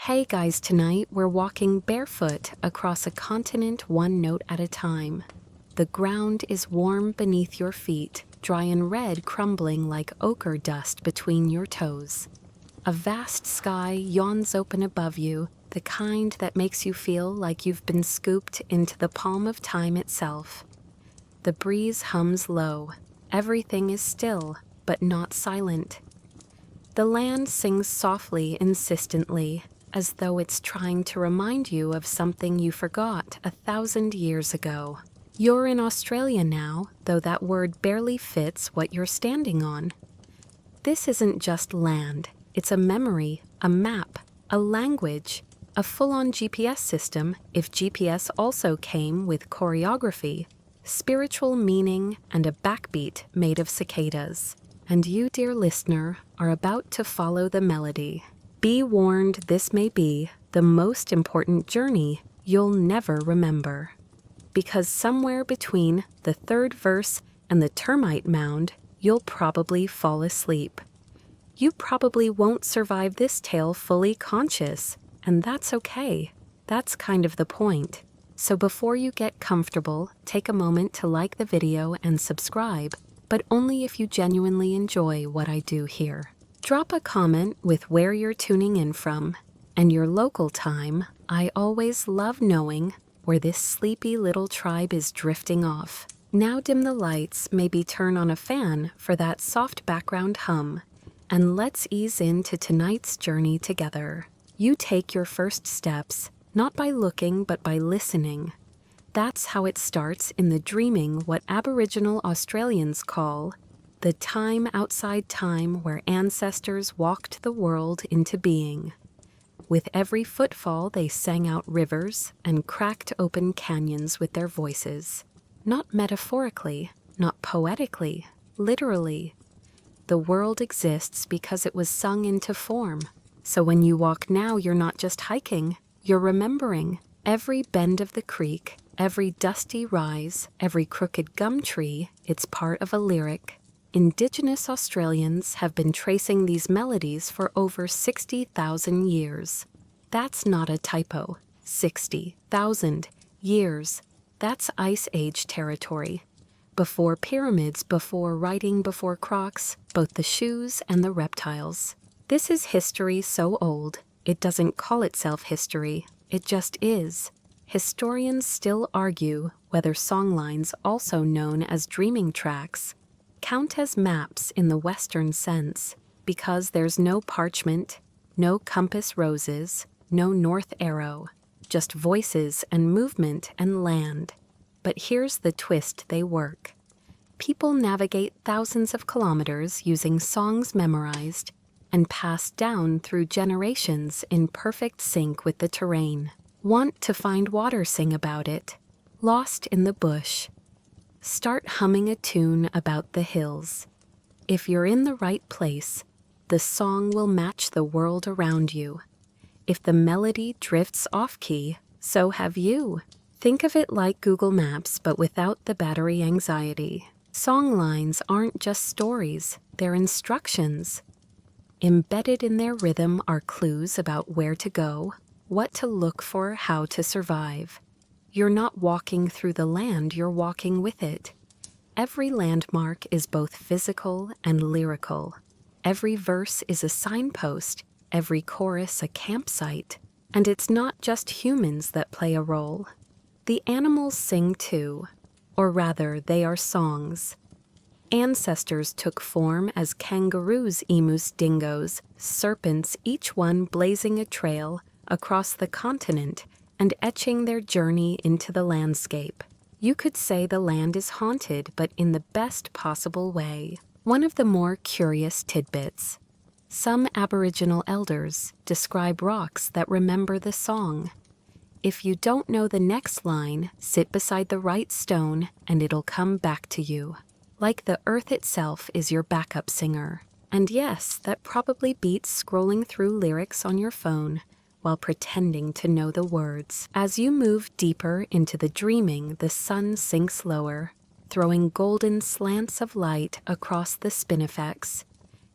Hey guys, tonight we're walking barefoot across a continent one note at a time. The ground is warm beneath your feet, dry and red crumbling like ochre dust between your toes. A vast sky yawns open above you, the kind that makes you feel like you've been scooped into the palm of time itself. The breeze hums low. Everything is still, but not silent. The land sings softly, insistently, as though it's trying to remind you of something you forgot 1,000 years ago. You're in Australia now, though that word barely fits what you're standing on. This isn't just land, it's a memory, a map, a language, a full-on GPS system if GPS also came with choreography, spiritual meaning, and a backbeat made of cicadas. And you, dear listener, are about to follow the melody. Be warned, this may be the most important journey you'll never remember. Because somewhere between the third verse and the termite mound, you'll probably fall asleep. You probably won't survive this tale fully conscious, and that's okay. That's kind of the point. So before you get comfortable, take a moment to like the video and subscribe, but only if you genuinely enjoy what I do here. Drop a comment with where you're tuning in from and your local time. I always love knowing where this sleepy little tribe is drifting off. Now dim the lights, maybe turn on a fan for that soft background hum, and let's ease into tonight's journey together. You take your first steps, not by looking but by listening. That's how it starts in the dreaming, what Aboriginal Australians call the time outside time, where ancestors walked the world into being. With every footfall, they sang out rivers and cracked open canyons with their voices. Not metaphorically, not poetically, literally. The world exists because it was sung into form. So when you walk now, you're not just hiking, you're remembering. Every bend of the creek, every dusty rise, every crooked gum tree, it's part of a lyric. Indigenous Australians have been tracing these melodies for over 60,000 years. That's not a typo. 60,000 years. That's Ice Age territory. Before pyramids, before writing, before crocs, both the shoes and the reptiles. This is history so old, it doesn't call itself history. It just is. Historians still argue whether songlines, also known as dreaming tracks, count as maps in the Western sense, because there's no parchment, no compass roses, no north arrow, just voices and movement and land. But here's the twist: they work. People navigate thousands of kilometers using songs memorized and passed down through generations in perfect sync with the terrain. Want to find water? Sing about it. Lost in the bush? Start humming a tune about the hills. If you're in the right place, the song will match the world around you. If the melody drifts off-key, so have you. Think of it like Google Maps, but without the battery anxiety. Songlines aren't just stories, they're instructions. Embedded in their rhythm are clues about where to go, what to look for, how to survive. You're not walking through the land, you're walking with it. Every landmark is both physical and lyrical. Every verse is a signpost, every chorus a campsite. And it's not just humans that play a role. The animals sing too, or rather, they are songs. Ancestors took form as kangaroos, emus, dingoes, serpents, each one blazing a trail across the continent and etching their journey into the landscape. You could say the land is haunted, but in the best possible way. One of the more curious tidbits: some Aboriginal elders describe rocks that remember the song. If you don't know the next line, sit beside the right stone and it'll come back to you. Like the earth itself is your backup singer. And yes, that probably beats scrolling through lyrics on your phone while pretending to know the words. As you move deeper into the dreaming, the sun sinks lower, throwing golden slants of light across the spinifex.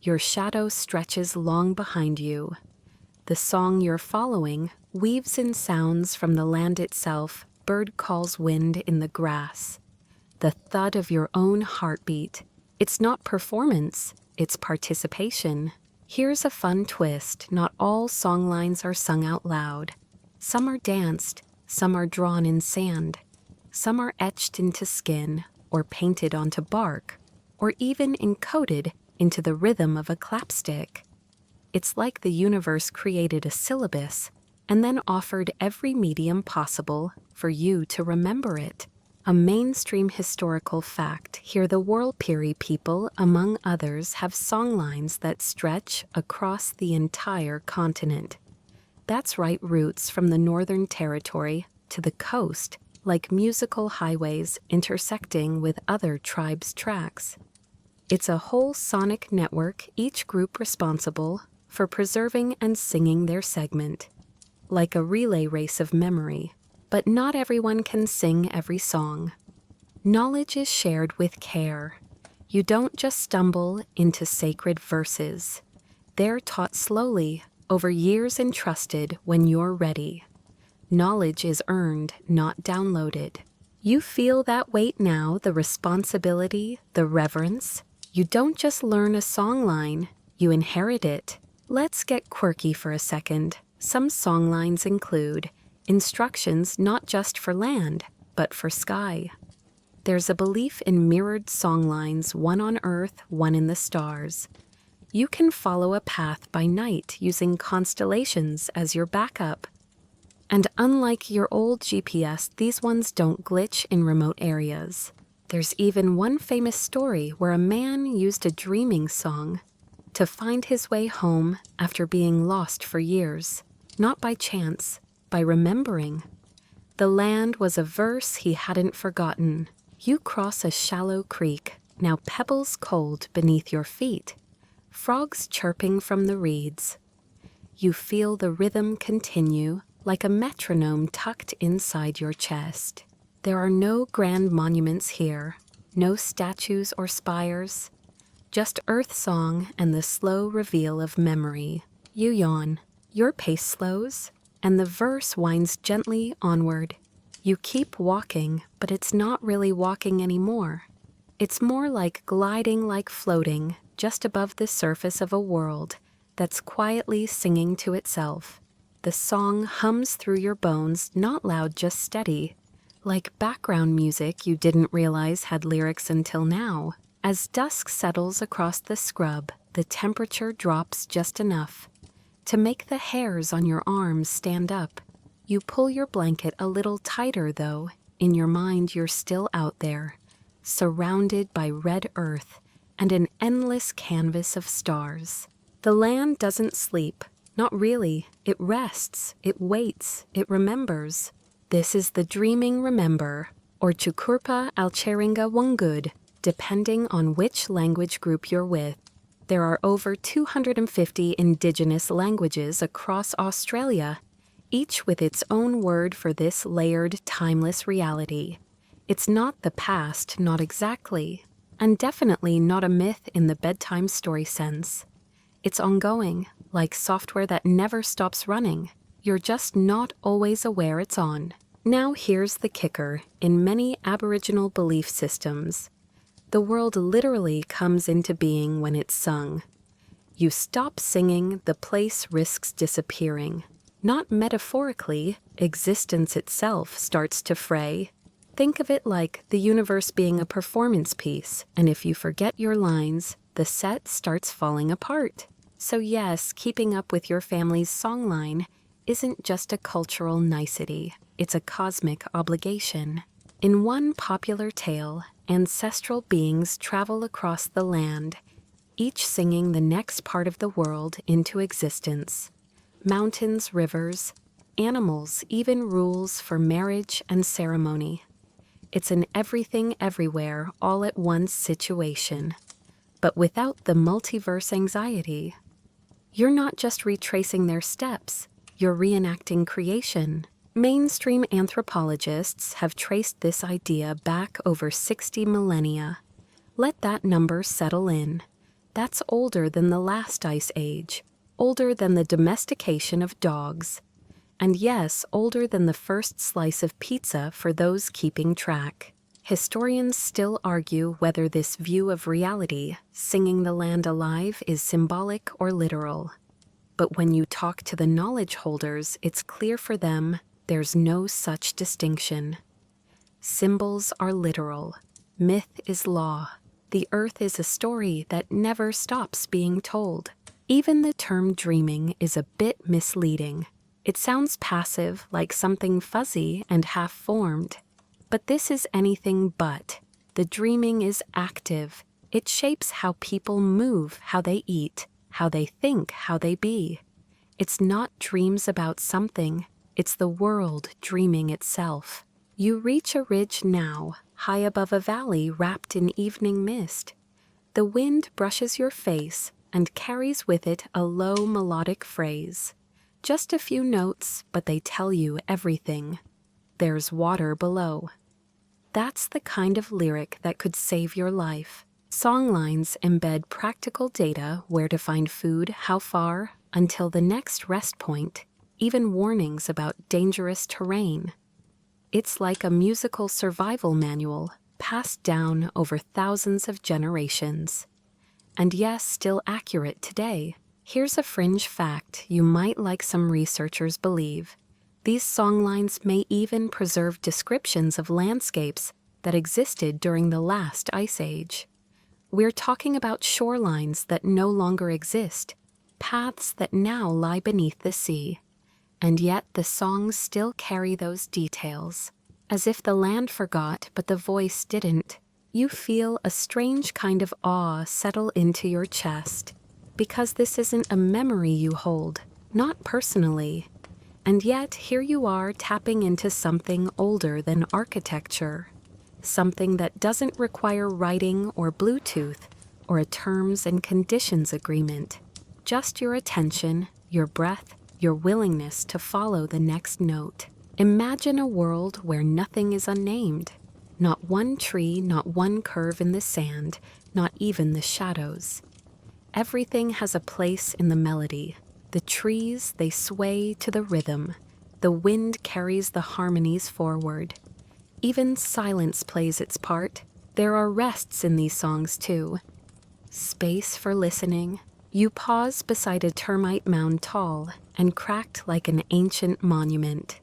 Your shadow stretches long behind you. The song you're following weaves in sounds from the land itself, bird calls, wind in the grass. The thud of your own heartbeat. It's not performance, it's participation. Here's a fun twist: not all songlines are sung out loud. Some are danced, some are drawn in sand. Some are etched into skin, or painted onto bark, or even encoded into the rhythm of a clapstick. It's like the universe created a syllabus and then offered every medium possible for you to remember it. A mainstream historical fact: here the Warlpiri people, among others, have songlines that stretch across the entire continent. That's right, roots from the Northern Territory to the coast, like musical highways intersecting with other tribes' tracks. It's a whole sonic network, each group responsible for preserving and singing their segment, like a relay race of memory. But not everyone can sing every song. Knowledge is shared with care. You don't just stumble into sacred verses. They're taught slowly, over years, and trusted when you're ready. Knowledge is earned, not downloaded. You feel that weight now, the responsibility, the reverence. You don't just learn a songline, you inherit it. Let's get quirky for a second. Some songlines include instructions not just for land, but for sky. There's a belief in mirrored songlines, one on Earth, one in the stars. You can follow a path by night using constellations as your backup. And unlike your old GPS, these ones don't glitch in remote areas. There's even one famous story where a man used a dreaming song to find his way home after being lost for years, not by chance, by remembering. The land was a verse he hadn't forgotten. You cross a shallow creek, now pebbles cold beneath your feet, frogs chirping from the reeds. You feel the rhythm continue like a metronome tucked inside your chest. There are no grand monuments here, no statues or spires, just earth song and the slow reveal of memory. You yawn, your pace slows, and the verse winds gently onward. You keep walking, but it's not really walking anymore. It's more like gliding, like floating, just above the surface of a world that's quietly singing to itself. The song hums through your bones, not loud, just steady, like background music you didn't realize had lyrics until now. As dusk settles across the scrub, the temperature drops just enough to make the hairs on your arms stand up. You pull your blanket a little tighter, though. In your mind, you're still out there, surrounded by red earth and an endless canvas of stars. The land doesn't sleep. Not really. It rests, it waits, it remembers. This is the dreaming remember, or Chukurpa Alcheringa Wungud, depending on which language group you're with. There are over 250 Indigenous languages across Australia, each with its own word for this layered, timeless reality. It's not the past, not exactly, and definitely not a myth in the bedtime story sense. It's ongoing, like software that never stops running. You're just not always aware it's on. Now here's the kicker. In many Aboriginal belief systems, the world literally comes into being when it's sung. You stop singing, the place risks disappearing. Not metaphorically, existence itself starts to fray. Think of it like the universe being a performance piece, and if you forget your lines, the set starts falling apart. So yes, keeping up with your family's songline isn't just a cultural nicety, it's a cosmic obligation. In one popular tale, ancestral beings travel across the land, each singing the next part of the world into existence. Mountains, rivers, animals, even rules for marriage and ceremony. It's an everything everywhere all at once situation, but without the multiverse anxiety. You're not just retracing their steps, you're reenacting creation. Mainstream anthropologists have traced this idea back over 60 millennia. Let that number settle in. That's older than the last ice age, older than the domestication of dogs. And yes, older than the first slice of pizza for those keeping track. Historians still argue whether this view of reality, singing the land alive, is symbolic or literal. But when you talk to the knowledge holders, it's clear for them there's no such distinction. Symbols are literal. Myth is law. The earth is a story that never stops being told. Even the term dreaming is a bit misleading. It sounds passive, like something fuzzy and half-formed. But this is anything but. The dreaming is active. It shapes how people move, how they eat, how they think, how they be. It's not dreams about something. It's the world dreaming itself. You reach a ridge now, high above a valley wrapped in evening mist. The wind brushes your face and carries with it a low melodic phrase. Just a few notes, but they tell you everything. There's water below. That's the kind of lyric that could save your life. Songlines embed practical data, where to find food, how far, until the next rest point, even warnings about dangerous terrain. It's like a musical survival manual, passed down over thousands of generations. And yes, still accurate today. Here's a fringe fact you might like some researchers believe. These songlines may even preserve descriptions of landscapes that existed during the last ice age. We're talking about shorelines that no longer exist, paths that now lie beneath the sea. And yet the songs still carry those details. As if the land forgot, but the voice didn't. You feel a strange kind of awe settle into your chest, because this isn't a memory you hold, not personally. And yet, here you are tapping into something older than architecture, something that doesn't require writing or Bluetooth or a terms and conditions agreement, just your attention, your breath, your willingness to follow the next note. Imagine a world where nothing is unnamed, not one tree, not one curve in the sand, not even the shadows. Everything has a place in the melody. The trees, they sway to the rhythm. The wind carries the harmonies forward. Even silence plays its part. There are rests in these songs too. Space for listening. You pause beside a termite mound tall and cracked like an ancient monument.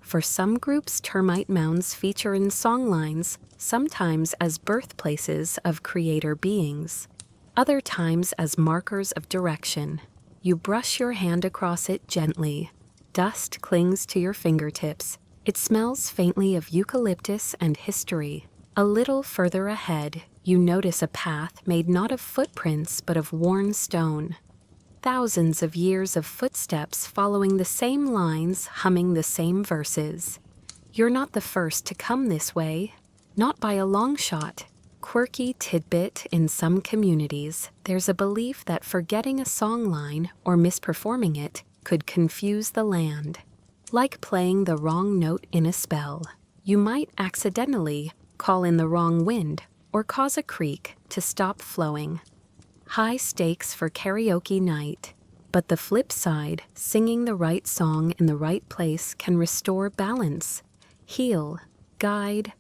For some groups, termite mounds feature in songlines, sometimes as birthplaces of creator beings, other times as markers of direction. You brush your hand across it gently. Dust clings to your fingertips. It smells faintly of eucalyptus and history. A little further ahead, you notice a path made not of footprints but of worn stone. Thousands of years of footsteps following the same lines, humming the same verses. You're not the first to come this way, not by a long shot. Quirky tidbit: in some communities, there's a belief that forgetting a songline or misperforming it could confuse the land. Like playing the wrong note in a spell. You might accidentally call in the wrong wind or cause a creek to stop flowing. High stakes for karaoke night. But the flip side, singing the right song in the right place can restore balance, heal, guide.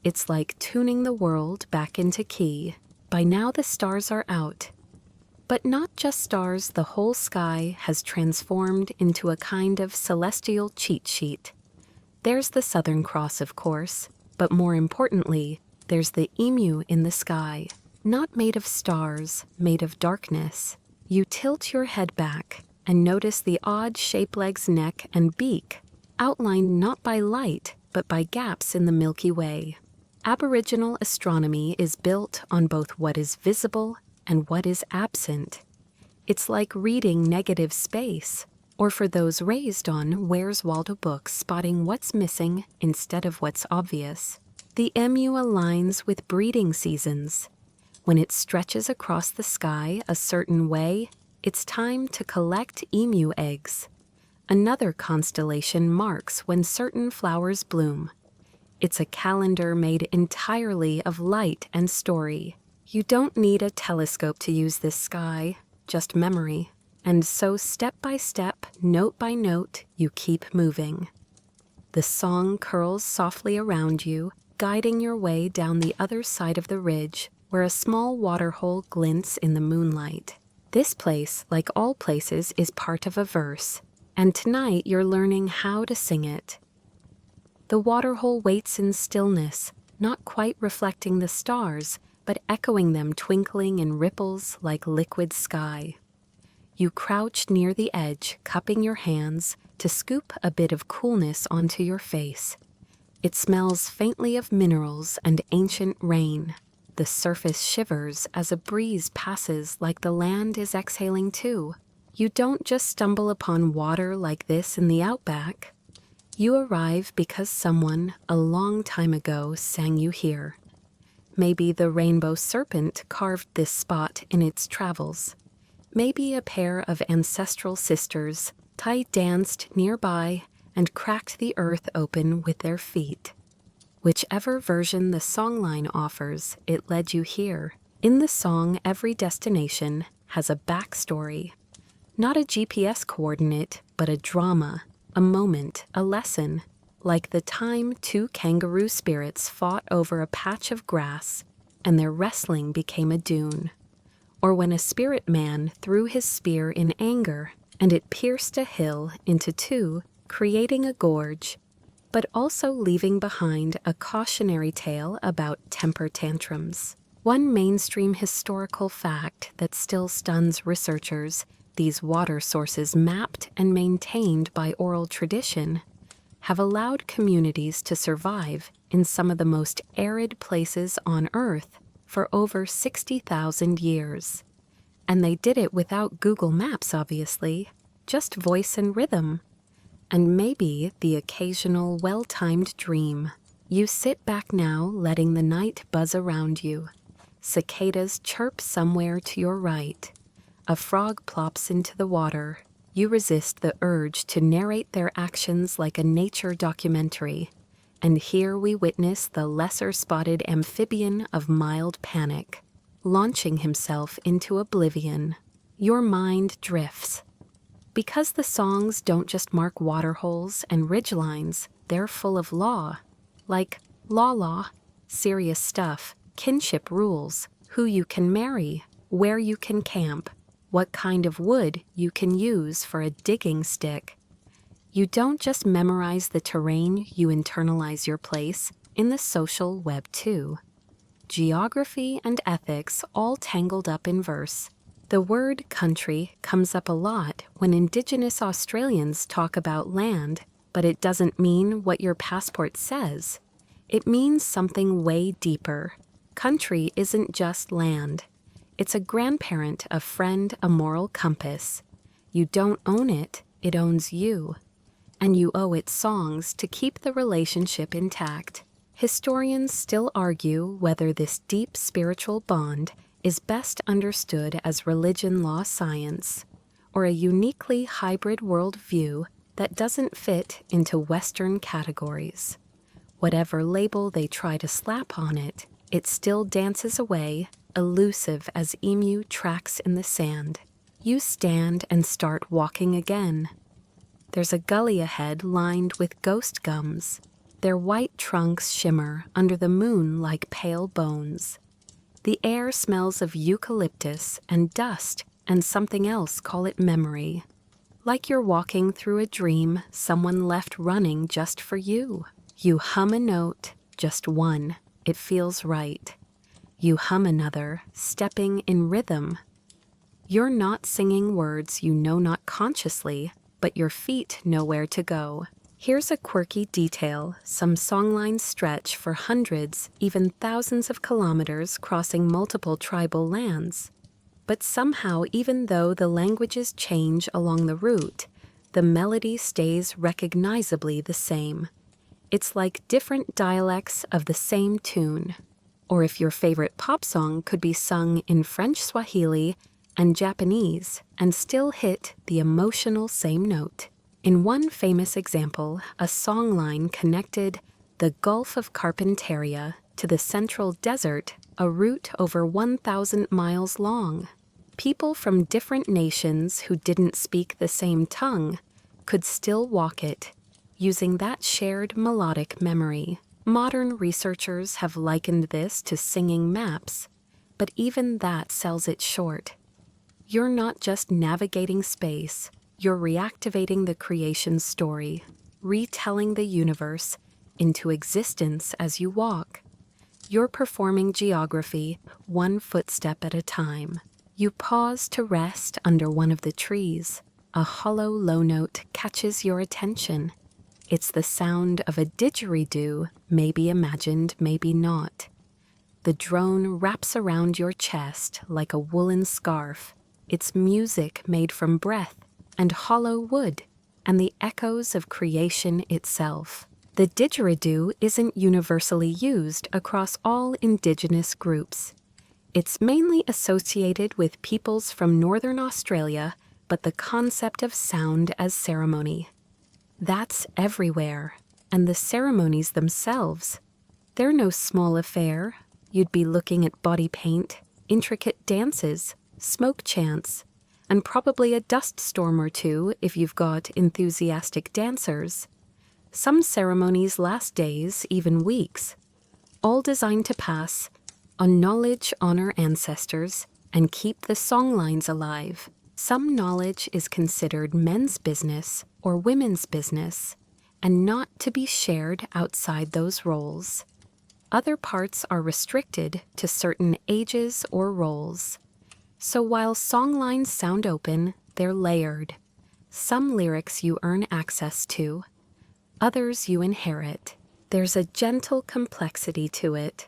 It's like tuning the world back into key. By now the stars are out. But not just stars, the whole sky has transformed into a kind of celestial cheat sheet. There's the Southern Cross, of course, but more importantly, there's the emu in the sky. Not made of stars, made of darkness. You tilt your head back and notice the odd-shaped leg's neck and beak, outlined not by light, but by gaps in the Milky Way. Aboriginal astronomy is built on both what is visible and what is absent. It's like reading negative space, or for those raised on Where's Waldo books, spotting what's missing instead of what's obvious. The emu aligns with breeding seasons. When it stretches across the sky a certain way, it's time to collect emu eggs. Another constellation marks when certain flowers bloom. It's a calendar made entirely of light and story. You don't need a telescope to use this sky, just memory. And so step by step, note by note, you keep moving. The song curls softly around you, guiding your way down the other side of the ridge, where a small waterhole glints in the moonlight. This place, like all places, is part of a verse, and tonight you're learning how to sing it. The waterhole waits in stillness, not quite reflecting the stars, but echoing them twinkling in ripples like liquid sky. You crouch near the edge, cupping your hands to scoop a bit of coolness onto your face. It smells faintly of minerals and ancient rain. The surface shivers as a breeze passes like the land is exhaling too. You don't just stumble upon water like this in the outback. You arrive because someone, a long time ago, sang you here. Maybe the rainbow serpent carved this spot in its travels. Maybe a pair of ancestral sisters danced nearby and cracked the earth open with their feet. Whichever version the songline offers, it led you here. In the song, every destination has a backstory. Not a GPS coordinate, but a drama, a moment, a lesson. Like the time two kangaroo spirits fought over a patch of grass and their wrestling became a dune. Or when a spirit man threw his spear in anger and it pierced a hill into two, creating a gorge, but also leaving behind a cautionary tale about temper tantrums. One mainstream historical fact that still stuns researchers, these water sources mapped and maintained by oral tradition, have allowed communities to survive in some of the most arid places on Earth for over 60,000 years. And they did it without Google Maps, obviously, just voice and rhythm. And maybe the occasional well-timed dream. You sit back now, letting the night buzz around you. Cicadas chirp somewhere to your right. A frog plops into the water. You resist the urge to narrate their actions like a nature documentary. And here we witness the lesser-spotted amphibian of mild panic, launching himself into oblivion. Your mind drifts. Because the songs don't just mark waterholes and ridgelines, they're full of law. Like law, serious stuff, kinship rules, who you can marry, where you can camp, what kind of wood you can use for a digging stick. You don't just memorize the terrain, you internalize your place in the social web too. Geography and ethics all tangled up in verse. The word country comes up a lot when Indigenous Australians talk about land, but it doesn't mean what your passport says. It means something way deeper. Country isn't just land. It's a grandparent, a friend, a moral compass. You don't own it, it owns you. And you owe it songs to keep the relationship intact. Historians still argue whether this deep spiritual bond is best understood as religion, law, science, or a uniquely hybrid worldview that doesn't fit into Western categories. Whatever label they try to slap on it, it still dances away, elusive as emu tracks in the sand. You stand and start walking again. There's a gully ahead lined with ghost gums. Their white trunks shimmer under the moon like pale bones. The air smells of eucalyptus and dust and something else, call it memory. Like you're walking through a dream someone left running just for you. You hum a note, just one. It feels right. You hum another, stepping in rhythm. You're not singing words you know not consciously, but your feet know where to go. Here's a quirky detail. Some songlines stretch for hundreds, even thousands of kilometers, crossing multiple tribal lands. But somehow, even though the languages change along the route, the melody stays recognizably the same. It's like different dialects of the same tune. Or if your favorite pop song could be sung in French, Swahili, and Japanese, and still hit the emotional same note. In one famous example, a songline connected the Gulf of Carpentaria to the Central Desert, a route over 1,000 miles long. People from different nations who didn't speak the same tongue could still walk it, using that shared melodic memory. Modern researchers have likened this to singing maps, but even that sells it short. You're not just navigating space, you're reactivating the creation story, retelling the universe into existence as you walk. You're performing geography one footstep at a time. You pause to rest under one of the trees. A hollow low note catches your attention. It's the sound of a didgeridoo, maybe imagined, maybe not. The drone wraps around your chest like a woolen scarf. It's music made from breath and hollow wood, and the echoes of creation itself. The didgeridoo isn't universally used across all Indigenous groups. It's mainly associated with peoples from Northern Australia, but the concept of sound as ceremony, that's everywhere. And the ceremonies themselves, they're no small affair. You'd be looking at body paint, intricate dances, smoke chants, and probably a dust storm or two if you've got enthusiastic dancers. Some ceremonies last days, even weeks, all designed to pass on knowledge, honor ancestors, and keep the songlines alive. Some knowledge is considered men's business or women's business, and not to be shared outside those roles. Other parts are restricted to certain ages or roles. So while songlines sound open, they're layered. Some lyrics you earn access to, others you inherit. There's a gentle complexity to it,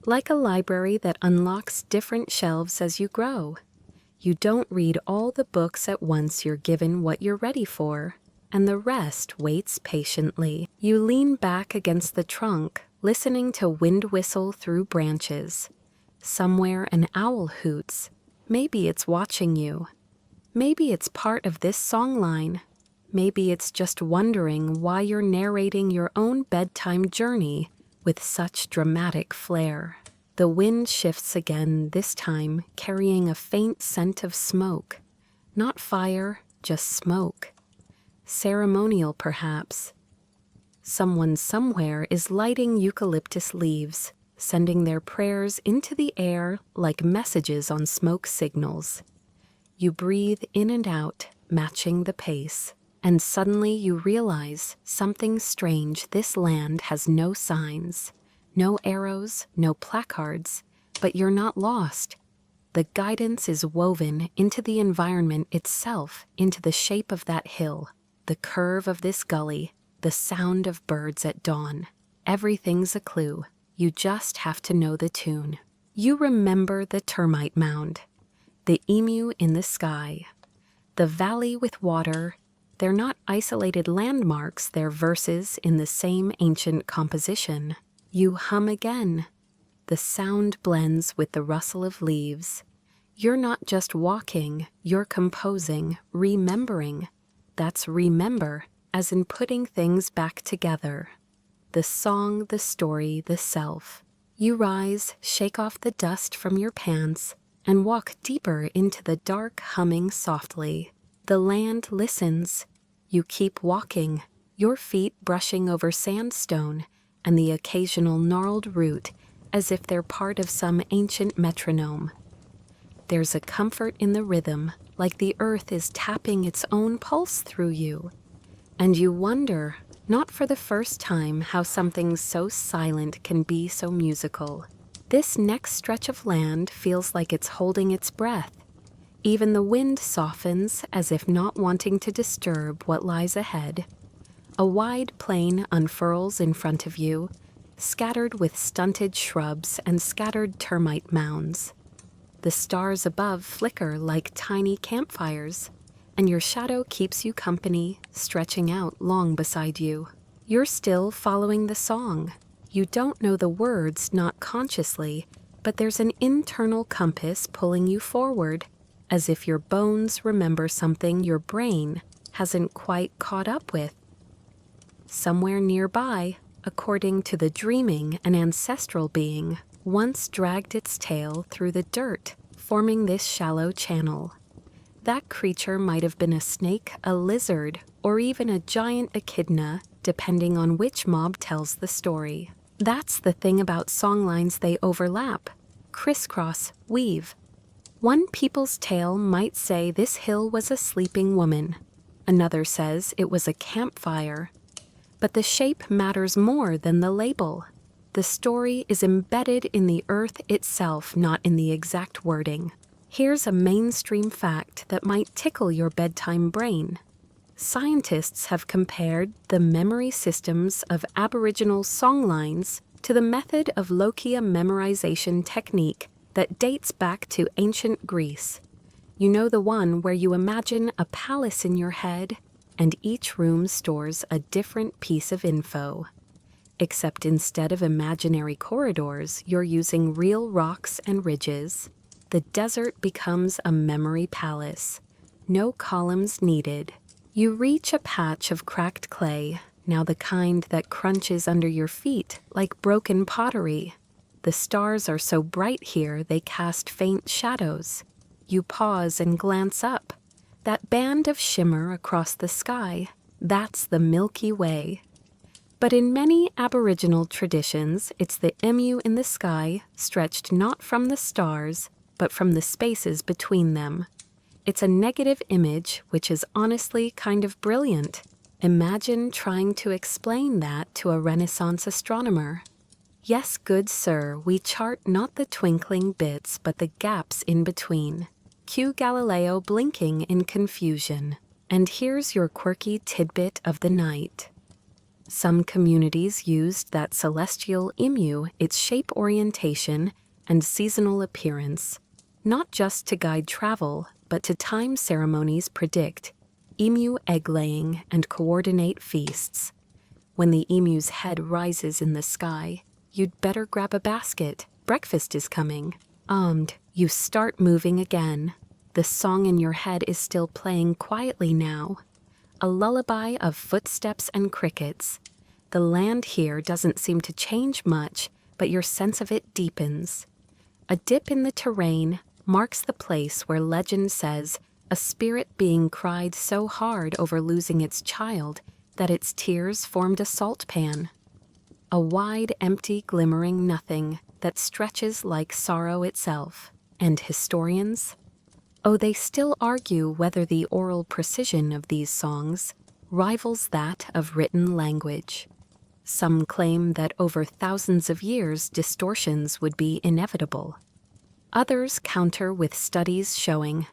like a library that unlocks different shelves as you grow. You don't read all the books at once, you're given what you're ready for, and the rest waits patiently. You lean back against the trunk, listening to wind whistle through branches. Somewhere an owl hoots. Maybe it's watching you. Maybe it's part of this songline. Maybe it's just wondering why you're narrating your own bedtime journey with such dramatic flair. The wind shifts again, this time carrying a faint scent of smoke. Not fire, just smoke. Ceremonial, perhaps. Someone somewhere is lighting eucalyptus leaves, sending their prayers into the air like messages on smoke signals. You breathe in and out, matching the pace. And suddenly you realize something strange. This land has no signs, no arrows, no placards, but you're not lost. The guidance is woven into the environment itself, into the shape of that hill, the curve of this gully, the sound of birds at dawn. Everything's a clue. You just have to know the tune. You remember the termite mound, the emu in the sky, the valley with water. They're not isolated landmarks, they're verses in the same ancient composition. You hum again. The sound blends with the rustle of leaves. You're not just walking, you're composing, remembering. That's remember, as in putting things back together. The song, the story, the self. You rise, shake off the dust from your pants, and walk deeper into the dark, humming softly. The land listens. You keep walking, your feet brushing over sandstone and the occasional gnarled root as if they're part of some ancient metronome. There's a comfort in the rhythm, like the earth is tapping its own pulse through you. And you wonder, not for the first time, how something so silent can be so musical. This next stretch of land feels like it's holding its breath. Even the wind softens as if not wanting to disturb what lies ahead. A wide plain unfurls in front of you, scattered with stunted shrubs and scattered termite mounds. The stars above flicker like tiny campfires, and your shadow keeps you company, stretching out long beside you. You're still following the song. You don't know the words, not consciously, but there's an internal compass pulling you forward, as if your bones remember something your brain hasn't quite caught up with. Somewhere nearby, according to the dreaming, an ancestral being once dragged its tail through the dirt, forming this shallow channel. That creature might have been a snake, a lizard, or even a giant echidna, depending on which mob tells the story. That's the thing about songlines, they overlap, crisscross, weave. One people's tale might say this hill was a sleeping woman. Another says it was a campfire. But the shape matters more than the label. The story is embedded in the earth itself, not in the exact wording. Here's a mainstream fact that might tickle your bedtime brain. Scientists have compared the memory systems of Aboriginal songlines to the method of lochia memorization technique that dates back to ancient Greece. You know, the one where you imagine a palace in your head and each room stores a different piece of info. Except instead of imaginary corridors, you're using real rocks and ridges. The desert becomes a memory palace. No columns needed. You reach a patch of cracked clay, now the kind that crunches under your feet like broken pottery. The stars are so bright here they cast faint shadows. You pause and glance up. That band of shimmer across the sky, that's the Milky Way. But in many Aboriginal traditions, it's the emu in the sky, stretched not from the stars, but from the spaces between them. It's a negative image, which is honestly kind of brilliant. Imagine trying to explain that to a Renaissance astronomer. Yes, good sir, we chart not the twinkling bits, but the gaps in between. Cue Galileo blinking in confusion. And here's your quirky tidbit of the night. Some communities used that celestial emu, its shape, orientation, and seasonal appearance, not just to guide travel, but to time ceremonies, predict emu egg-laying, and coordinate feasts. When the emu's head rises in the sky, you'd better grab a basket. Breakfast is coming. You start moving again. The song in your head is still playing quietly now. A lullaby of footsteps and crickets. The land here doesn't seem to change much, but your sense of it deepens. A dip in the terrain marks the place where legend says a spirit being cried so hard over losing its child that its tears formed a salt pan. A wide, empty, glimmering nothing that stretches like sorrow itself. And historians? Oh, they still argue whether the oral precision of these songs rivals that of written language. Some claim that over thousands of years distortions would be inevitable. Others counter with studies showing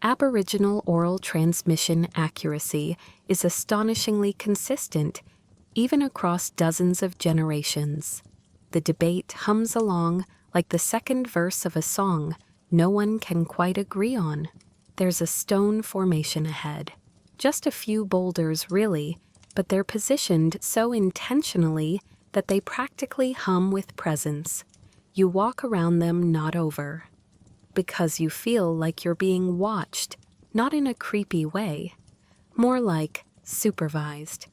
Aboriginal oral transmission accuracy is astonishingly consistent, even across dozens of generations. The debate hums along like the second verse of a song no one can quite agree on. There's a stone formation ahead. Just a few boulders, really, but they're positioned so intentionally that they practically hum with presence. You walk around them, not over. Because you feel like you're being watched, not in a creepy way. More like supervised.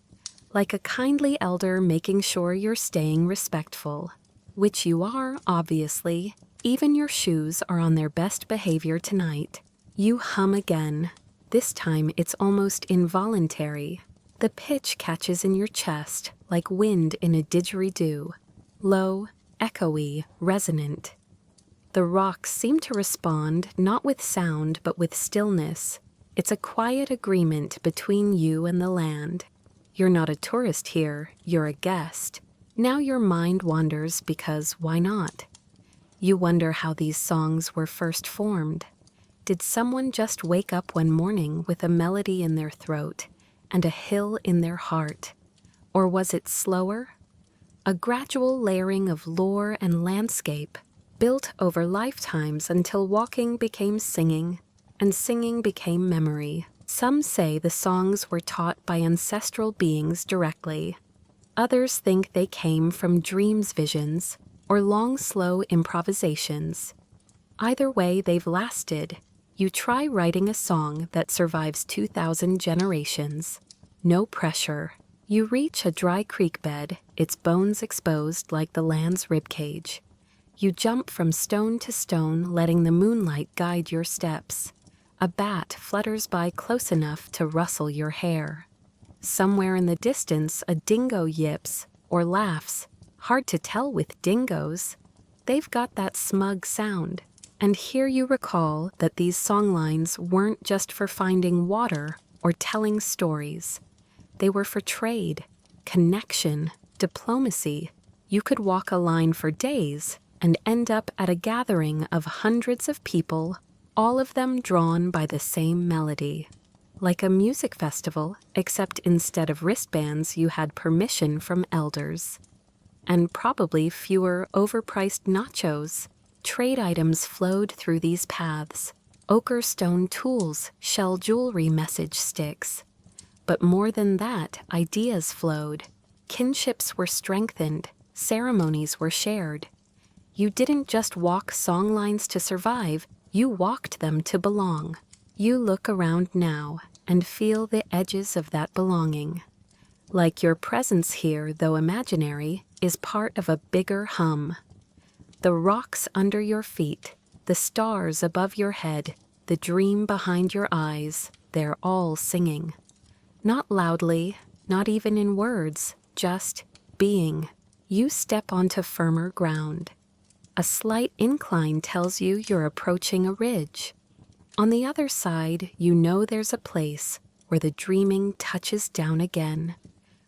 Like a kindly elder making sure you're staying respectful. Which you are, obviously. Even your shoes are on their best behavior tonight. You hum again. This time it's almost involuntary. The pitch catches in your chest like wind in a didgeridoo. Low, echoey, resonant. The rocks seem to respond not with sound but with stillness. It's a quiet agreement between you and the land. You're not a tourist here, you're a guest. Now your mind wanders because why not? You wonder how these songs were first formed. Did someone just wake up one morning with a melody in their throat and a hill in their heart? Or was it slower? A gradual layering of lore and landscape, built over lifetimes until walking became singing, and singing became memory. Some say the songs were taught by ancestral beings directly. Others think they came from dreams, visions, or long, slow improvisations. Either way, they've lasted. You try writing a song that survives 2,000 generations. No pressure. You reach a dry creek bed, its bones exposed like the land's ribcage. You jump from stone to stone, letting the moonlight guide your steps. A bat flutters by close enough to rustle your hair. Somewhere in the distance, a dingo yips or laughs. Hard to tell with dingoes. They've got that smug sound. And here you recall that these songlines weren't just for finding water or telling stories. They were for trade, connection, diplomacy. You could walk a line for days and end up at a gathering of hundreds of people, all of them drawn by the same melody. Like a music festival, except instead of wristbands, you had permission from elders. And probably fewer overpriced nachos. Trade items flowed through these paths. Ochre stone tools, shell jewelry, message sticks. But more than that, ideas flowed. Kinships were strengthened. Ceremonies were shared. You didn't just walk songlines to survive, you walked them to belong. You look around now and feel the edges of that belonging. Like your presence here, though imaginary, is part of a bigger hum. The rocks under your feet, the stars above your head, the dream behind your eyes, they're all singing. Not loudly, not even in words, just being. You step onto firmer ground. A slight incline tells you you're approaching a ridge. On the other side, you know there's a place where the dreaming touches down again,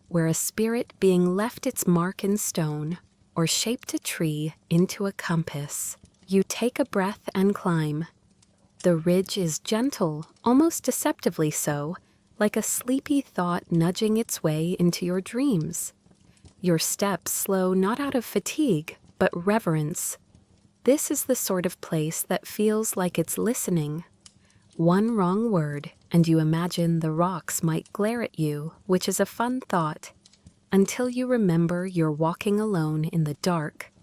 where a spirit being left its mark in stone or shaped a tree into a compass. You take a breath and climb. The ridge is gentle, almost deceptively so, like a sleepy thought nudging its way into your dreams. Your steps slow not out of fatigue, but reverence. This is the sort of place that feels like it's listening. One wrong word, and you imagine the rocks might glare at you, which is a fun thought, until you remember you're walking alone in the dark,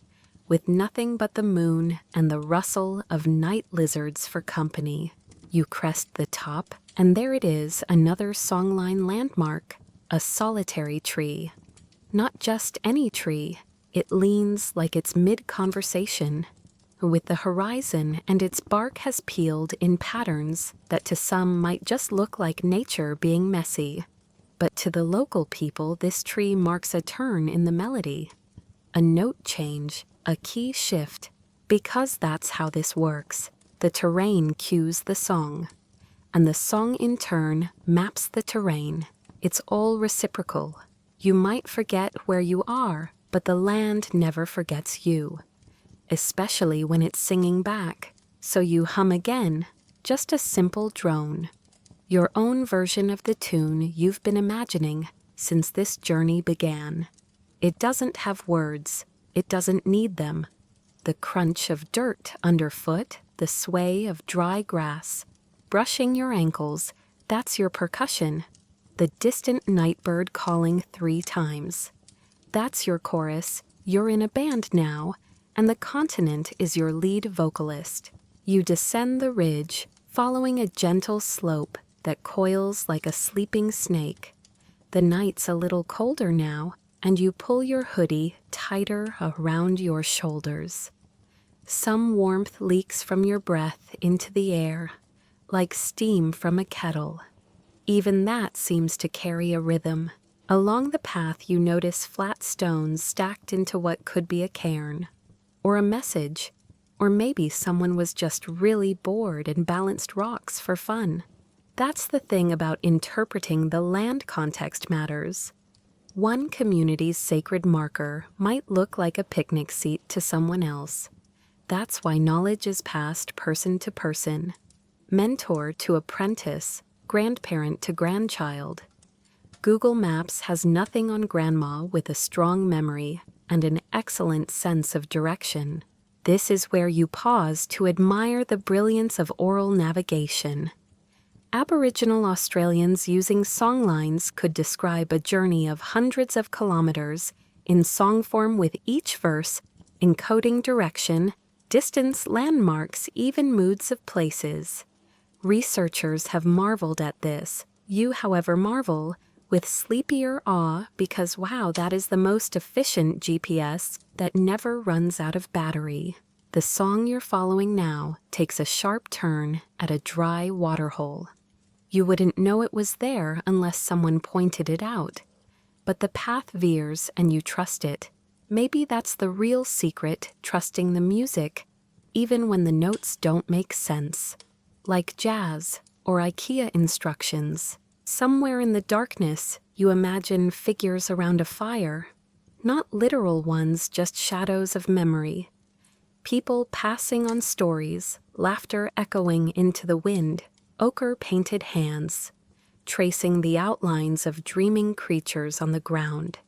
with nothing but the moon and the rustle of night lizards for company. You crest the top, and there it is, another songline landmark, a solitary tree. Not just any tree, it leans like it's mid-conversation with the horizon, and its bark has peeled in patterns that to some might just look like nature being messy. But to the local people, this tree marks a turn in the melody, a note change, a key shift, because that's how this works. The terrain cues the song, and the song in turn maps the terrain. It's all reciprocal. You might forget where you are, but the land never forgets you, especially when it's singing back. So you hum again, just a simple drone, your own version of the tune you've been imagining since this journey began. It doesn't have words, it doesn't need them. The crunch of dirt underfoot, the sway of dry grass, brushing your ankles, that's your percussion. The distant nightbird calling 3 times. That's your chorus. You're in a band now, and the continent is your lead vocalist. You descend the ridge, following a gentle slope that coils like a sleeping snake. The night's a little colder now, and you pull your hoodie tighter around your shoulders. Some warmth leaks from your breath into the air, like steam from a kettle. Even that seems to carry a rhythm. Along the path you notice flat stones stacked into what could be a cairn, or a message, or maybe someone was just really bored and balanced rocks for fun. That's the thing about interpreting the land. Context matters. One community's sacred marker might look like a picnic seat to someone else. That's why knowledge is passed person to person, mentor to apprentice, grandparent to grandchild. Google Maps has nothing on grandma with a strong memory and an excellent sense of direction. This is where you pause to admire the brilliance of oral navigation. Aboriginal Australians using songlines could describe a journey of hundreds of kilometers in song form, with each verse encoding direction, distance, landmarks, even moods of places. Researchers have marveled at this. You, however, marvel with sleepier awe because, wow, that is the most efficient GPS that never runs out of battery. The song you're following now takes a sharp turn at a dry waterhole. You wouldn't know it was there unless someone pointed it out. But the path veers and you trust it. Maybe that's the real secret, trusting the music, even when the notes don't make sense. Like jazz or IKEA instructions. Somewhere in the darkness, you imagine figures around a fire. Not literal ones, just shadows of memory. People passing on stories, laughter echoing into the wind, ochre-painted hands, tracing the outlines of dreaming creatures on the ground.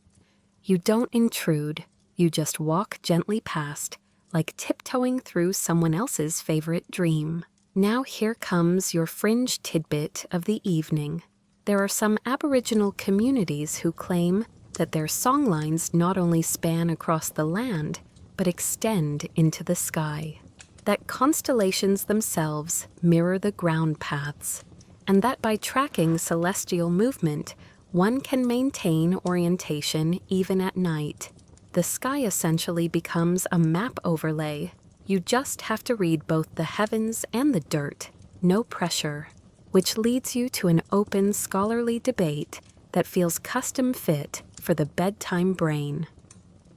You don't intrude, you just walk gently past, like tiptoeing through someone else's favorite dream. Now here comes your fringe tidbit of the evening. There are some Aboriginal communities who claim that their songlines not only span across the land, but extend into the sky. That constellations themselves mirror the ground paths, and that by tracking celestial movement, one can maintain orientation even at night. The sky essentially becomes a map overlay. You just have to read both the heavens and the dirt, no pressure, which leads you to an open scholarly debate that feels custom fit for the bedtime brain.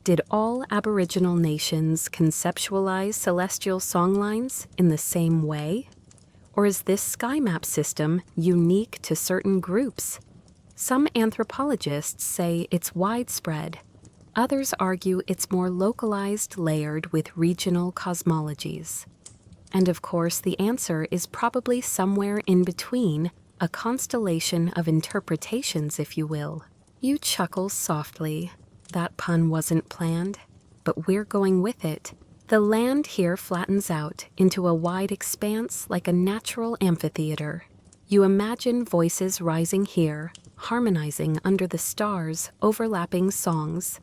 Did all Aboriginal nations conceptualize celestial songlines in the same way? Or is this sky map system unique to certain groups? Some anthropologists say it's widespread. Others argue it's more localized, layered with regional cosmologies. And of course, the answer is probably somewhere in between, a constellation of interpretations, if you will. You chuckle softly. That pun wasn't planned, but we're going with it. The land here flattens out into a wide expanse like a natural amphitheater. You imagine voices rising here, harmonizing under the stars, overlapping songs,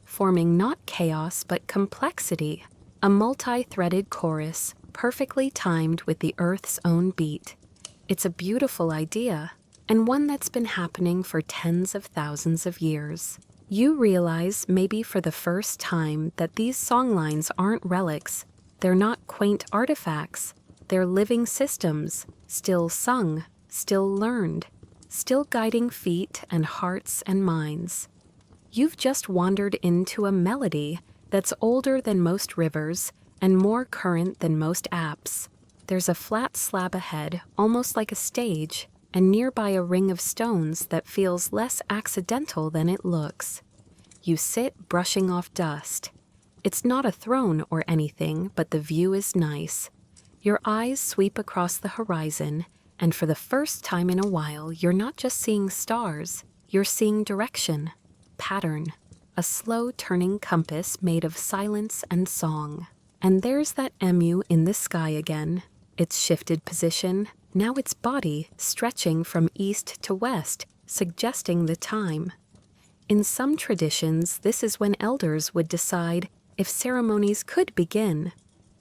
forming not chaos but complexity, a multi-threaded chorus, perfectly timed with the Earth's own beat. It's a beautiful idea, and one that's been happening for tens of thousands of years. You realize, maybe for the first time, that these songlines aren't relics. They're not quaint artifacts. They're living systems, still sung, still learned, still guiding feet and hearts and minds. You've just wandered into a melody that's older than most rivers and more current than most apps. There's a flat slab ahead, almost like a stage, and nearby a ring of stones that feels less accidental than it looks. You sit, brushing off dust. It's not a throne or anything, but the view is nice. Your eyes sweep across the horizon, and for the first time in a while, you're not just seeing stars, you're seeing direction, pattern, a slow turning compass made of silence and song. And there's that emu in the sky again. Its shifted position, now its body stretching from east to west, suggesting the time. In some traditions, this is when elders would decide if ceremonies could begin,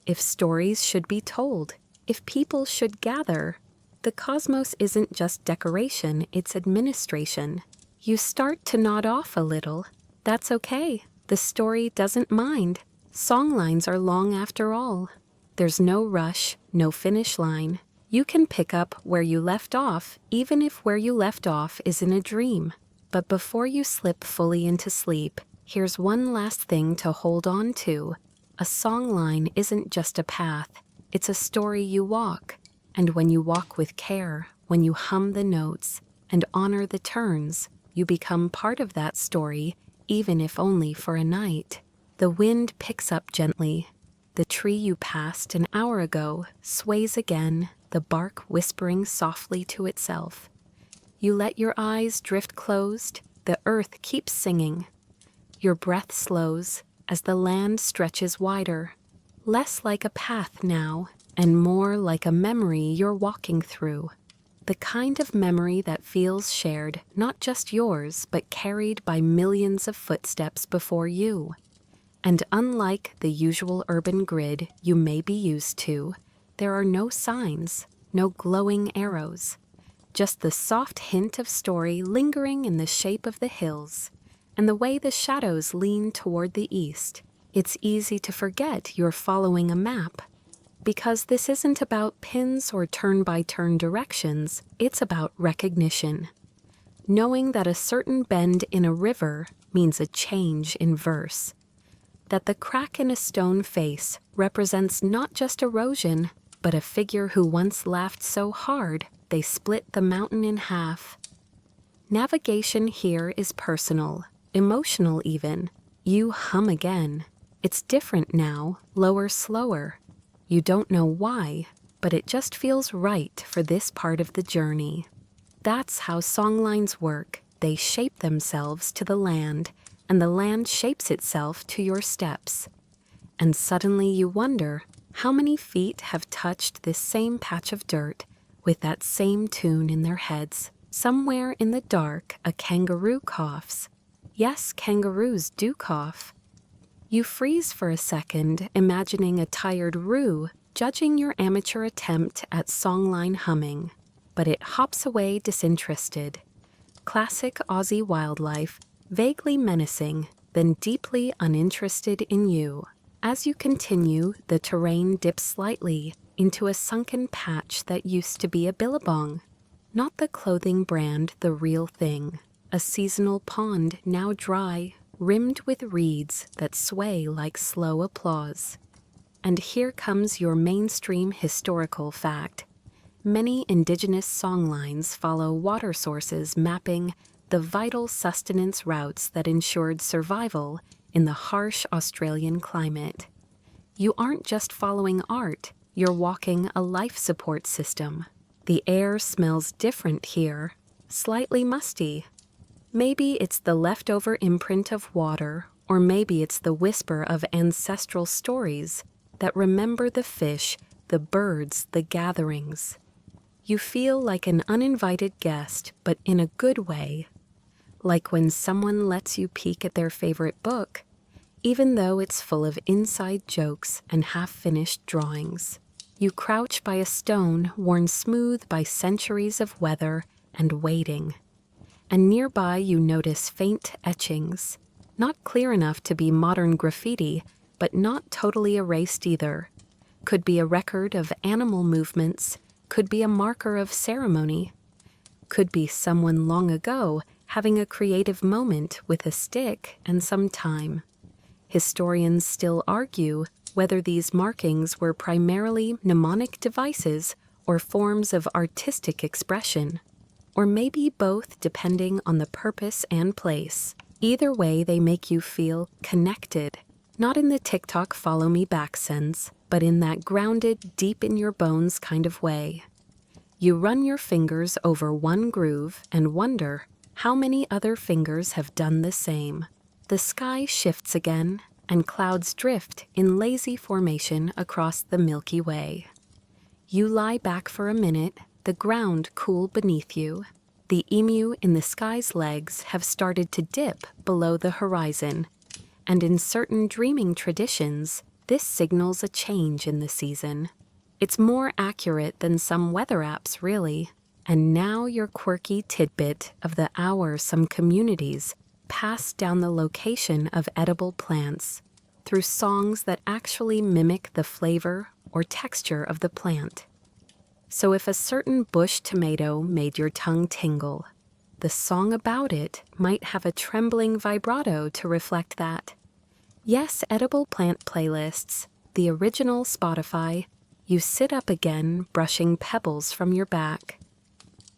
if stories should be told, if people should gather. The cosmos isn't just decoration, it's administration. You start to nod off a little. That's okay. The story doesn't mind. Songlines are long after all. There's no rush, no finish line. You can pick up where you left off, even if where you left off is in a dream. But before you slip fully into sleep, here's one last thing to hold on to. A songline isn't just a path, it's a story you walk. And when you walk with care, when you hum the notes and honor the turns, you become part of that story, even if only for a night. The wind picks up gently. The tree you passed an hour ago sways again, the bark whispering softly to itself. You let your eyes drift closed, the earth keeps singing. Your breath slows as the land stretches wider, less like a path now, and more like a memory you're walking through. The kind of memory that feels shared, not just yours, but carried by millions of footsteps before you. And unlike the usual urban grid you may be used to, there are no signs, no glowing arrows, just the soft hint of story lingering in the shape of the hills and the way the shadows lean toward the east. it's easy to forget you're following a map. Because this isn't about pins or turn-by-turn directions, it's about recognition. Knowing that a certain bend in a river means a change in verse. That the crack in a stone face represents not just erosion, but a figure who once laughed so hard they split the mountain in half. Navigation here is personal, emotional even. You hum again. It's different now, lower, slower. You don't know why, but it just feels right for this part of the journey. That's how songlines work. They shape themselves to the land, and the land shapes itself to your steps. And suddenly you wonder, how many feet have touched this same patch of dirt with that same tune in their heads? Somewhere in the dark, a kangaroo coughs. Yes, kangaroos do cough. You freeze for a second, imagining a tired roo judging your amateur attempt at songline humming, but it hops away disinterested. Classic Aussie wildlife, vaguely menacing, then deeply uninterested in you. As you continue, the terrain dips slightly into a sunken patch that used to be a billabong. Not the clothing brand, the real thing. A seasonal pond now dry, rimmed with reeds that sway like slow applause. And here comes your mainstream historical fact. Many Indigenous songlines follow water sources mapping the vital sustenance routes that ensured survival in the harsh Australian climate. You aren't just following art, you're walking a life support system. The air smells different here, slightly musty. Maybe it's the leftover imprint of water, or maybe it's the whisper of ancestral stories that remember the fish, the birds, the gatherings. You feel like an uninvited guest, but in a good way. Like when someone lets you peek at their favorite book, even though it's full of inside jokes and half-finished drawings. You crouch by a stone worn smooth by centuries of weather and waiting. And nearby you notice faint etchings, not clear enough to be modern graffiti, but not totally erased either. Could be a record of animal movements, could be a marker of ceremony, could be someone long ago having a creative moment with a stick and some time. Historians still argue whether these markings were primarily mnemonic devices or forms of artistic expression, or maybe both depending on the purpose and place. Either way, they make you feel connected, not in the TikTok follow me back sense, but in that grounded, deep in your bones kind of way. You run your fingers over one groove and wonder how many other fingers have done the same. The sky shifts again, and clouds drift in lazy formation across the Milky Way. You lie back for a minute, the ground cool beneath you. The emu in the sky's legs have started to dip below the horizon, and in certain dreaming traditions, this signals a change in the season. It's more accurate than some weather apps, really. And now your quirky tidbit of the hour: some communities pass down the location of edible plants through songs that actually mimic the flavor or texture of the plant. So if a certain bush tomato made your tongue tingle, the song about it might have a trembling vibrato to reflect that. Yes, edible plant playlists, the original Spotify. You sit up again, brushing pebbles from your back.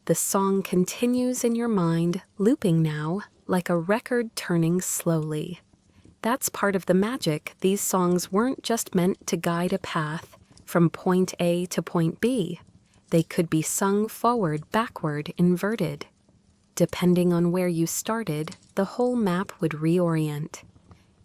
The song continues in your mind, looping now, like a record turning slowly. That's part of the magic. These songs weren't just meant to guide a path from point A to point B. They could be sung forward, backward, inverted. Depending on where you started, the whole map would reorient.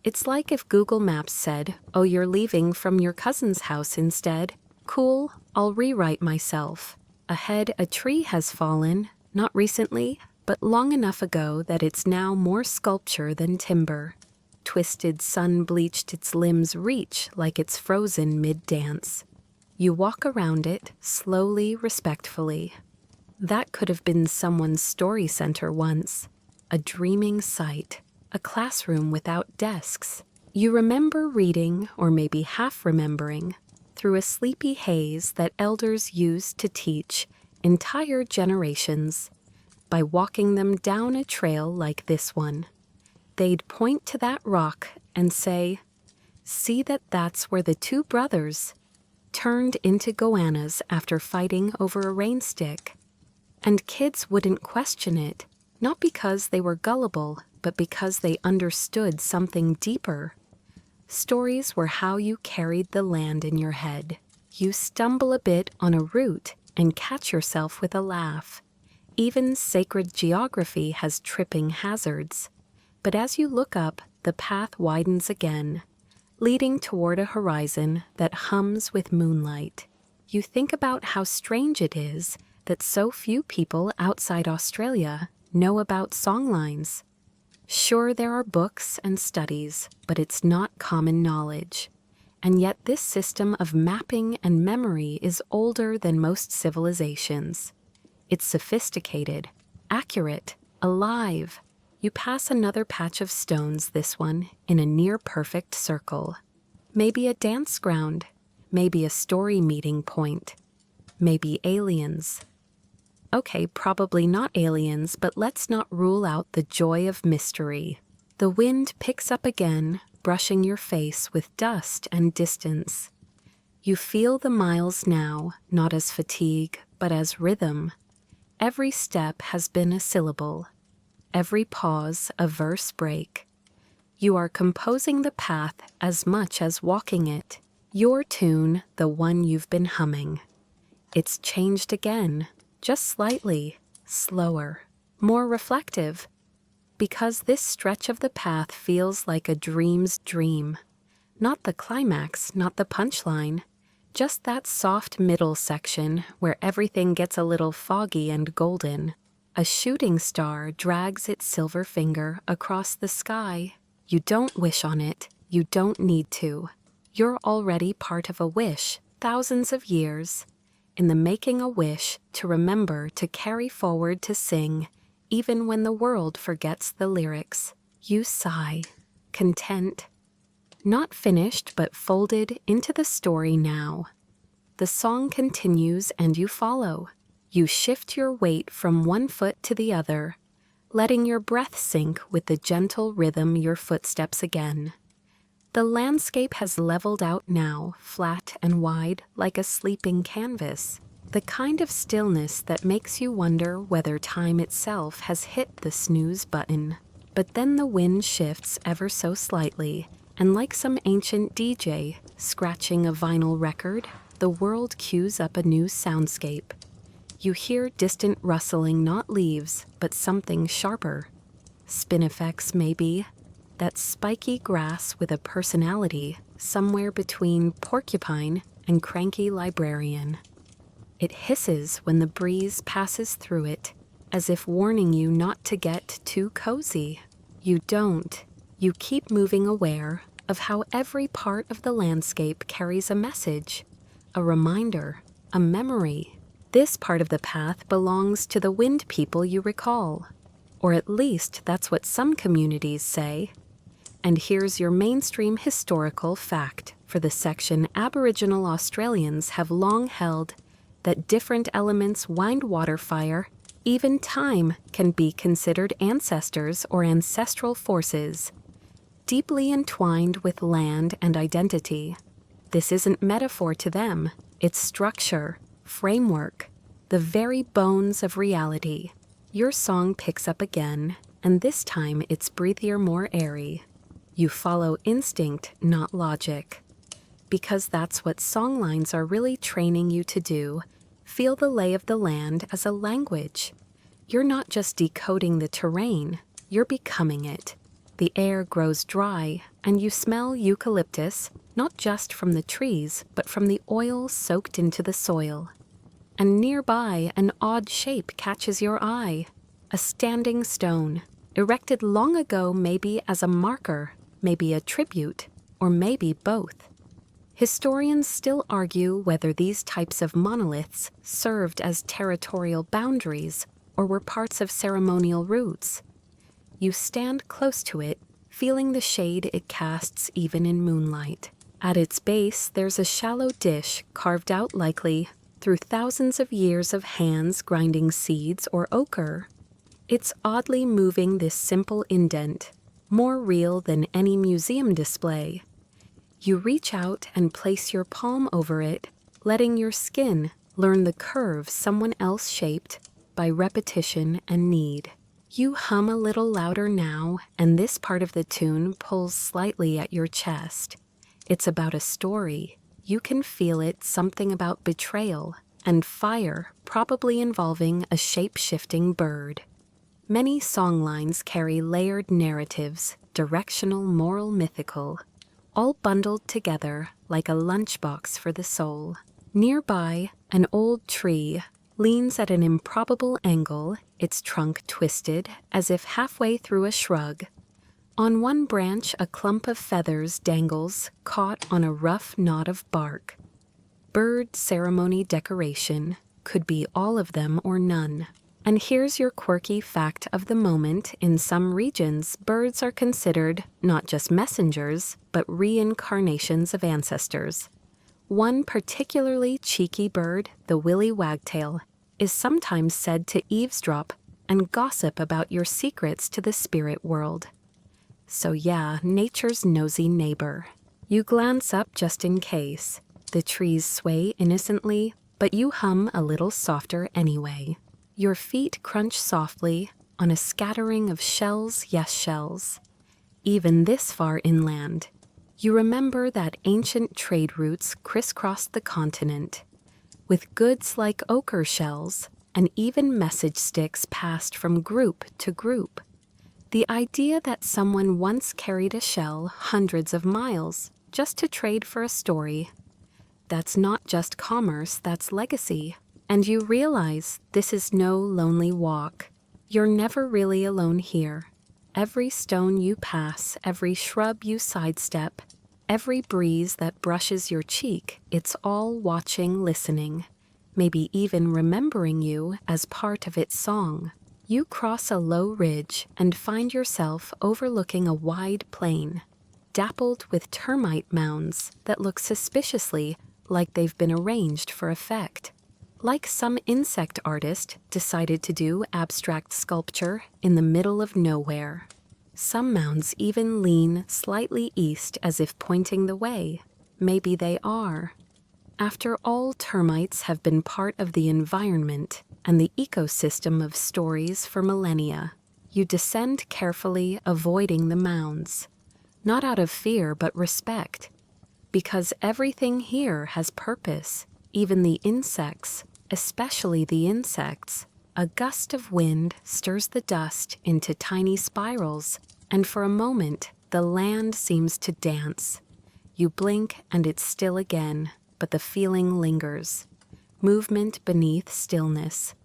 It's like if Google Maps said, "Oh, you're leaving from your cousin's house instead. Cool, I'll rewrite myself. Ahead, a tree has fallen, not recently, but long enough ago that it's now more sculpture than timber. Twisted sun bleached its limbs reach like it's frozen mid-dance. You walk around it, slowly, respectfully. That could have been someone's story center once, a dreaming site, a classroom without desks. You remember reading, or maybe half remembering, through a sleepy haze that elders used to teach entire generations by walking them down a trail like this one. They'd point to that rock and say, "See that's where the two brothers turned into goannas after fighting over a rain stick." And kids wouldn't question it, not because they were gullible, but because they understood something deeper. Stories were how you carried the land in your head. You stumble a bit on a route and catch yourself with a laugh. Even sacred geography has tripping hazards. But as you look up, the path widens again, leading toward a horizon that hums with moonlight. You think about how strange it is that so few people outside Australia know about songlines. Sure, there are books and studies, but it's not common knowledge. And yet this system of mapping and memory is older than most civilizations. It's sophisticated, accurate, alive. You pass another patch of stones, this one, in a near-perfect circle. Maybe a dance ground, maybe a story meeting point, maybe aliens. Okay, probably not aliens, but let's not rule out the joy of mystery. The wind picks up again, brushing your face with dust and distance. You feel the miles now, not as fatigue, but as rhythm. Every step has been a syllable, every pause a verse break. You are composing the path as much as walking it. Your tune, the one you've been humming. It's changed again, just slightly, slower, more reflective, because this stretch of the path feels like a dream's dream. Not the climax, not the punchline, just that soft middle section where everything gets a little foggy and golden. A shooting star drags its silver finger across the sky. You don't wish on it, you don't need to. You're already part of a wish, thousands of years, in the making a wish to remember to carry forward to sing, even when the world forgets the lyrics. You sigh, content. Not finished, but folded into the story now. The song continues and you follow. You shift your weight from one foot to the other, letting your breath sync with the gentle rhythm your footsteps again. The landscape has leveled out now, flat and wide, like a sleeping canvas. The kind of stillness that makes you wonder whether time itself has hit the snooze button. But then the wind shifts ever so slightly, and like some ancient DJ scratching a vinyl record, the world cues up a new soundscape. You hear distant rustling, not leaves, but something sharper. Spinifex, maybe. That spiky grass with a personality, somewhere between porcupine and cranky librarian. It hisses when the breeze passes through it, as if warning you not to get too cozy. You don't. You keep moving, aware of how every part of the landscape carries a message, a reminder, a memory. This part of the path belongs to the wind people you recall. Or at least that's what some communities say. And here's your mainstream historical fact for the section. Aboriginal Australians have long held that different elements, wind, water, fire, even time, can be considered ancestors or ancestral forces, deeply entwined with land and identity. This isn't metaphor to them, it's structure, framework, the very bones of reality. Your song picks up again, and this time it's breathier, more airy. You follow instinct, not logic. Because that's what songlines are really training you to do. Feel the lay of the land as a language. You're not just decoding the terrain, you're becoming it. The air grows dry, and you smell eucalyptus, not just from the trees, but from the oil soaked into the soil. And nearby, an odd shape catches your eye. A standing stone, erected long ago, maybe as a marker, maybe a tribute, or maybe both. Historians still argue whether these types of monoliths served as territorial boundaries or were parts of ceremonial routes. You stand close to it, feeling the shade it casts even in moonlight. At its base, there's a shallow dish carved out likely through thousands of years of hands grinding seeds or ochre. It's oddly moving, this simple indent, more real than any museum display. You reach out and place your palm over it, letting your skin learn the curve someone else shaped by repetition and need. You hum a little louder now, and this part of the tune pulls slightly at your chest. It's about a story. You can feel it, something about betrayal and fire, probably involving a shape-shifting bird. Many songlines carry layered narratives, directional, moral, mythical, all bundled together like a lunchbox for the soul. Nearby, an old tree leans at an improbable angle, its trunk twisted as if halfway through a shrug. On one branch, a clump of feathers dangles, caught on a rough knot of bark. Bird ceremony decoration, could be all of them or none. And here's your quirky fact of the moment. In some regions, birds are considered not just messengers, but reincarnations of ancestors. One particularly cheeky bird, the willy wagtail, is sometimes said to eavesdrop and gossip about your secrets to the spirit world. So yeah, nature's nosy neighbor. You glance up just in case. The trees sway innocently, but you hum a little softer anyway. Your feet crunch softly on a scattering of shells, yes, shells. Even this far inland, you remember that ancient trade routes crisscrossed the continent, with goods like ochre shells and even message sticks passed from group to group. The idea that someone once carried a shell hundreds of miles just to trade for a story, that's not just commerce, that's legacy. And you realize this is no lonely walk. You're never really alone here. Every stone you pass, every shrub you sidestep, every breeze that brushes your cheek, it's all watching, listening, maybe even remembering you as part of its song. You cross a low ridge and find yourself overlooking a wide plain, dappled with termite mounds that look suspiciously like they've been arranged for effect. Like some insect artist decided to do abstract sculpture in the middle of nowhere. Some mounds even lean slightly east as if pointing the way. Maybe they are. After all, termites have been part of the environment and the ecosystem of stories for millennia. You descend carefully, avoiding the mounds. Not out of fear, but respect. Because everything here has purpose, even the insects. Especially the insects. A gust of wind stirs the dust into tiny spirals, and for a moment, the land seems to dance. You blink and it's still again, but the feeling lingers. Movement beneath stillness.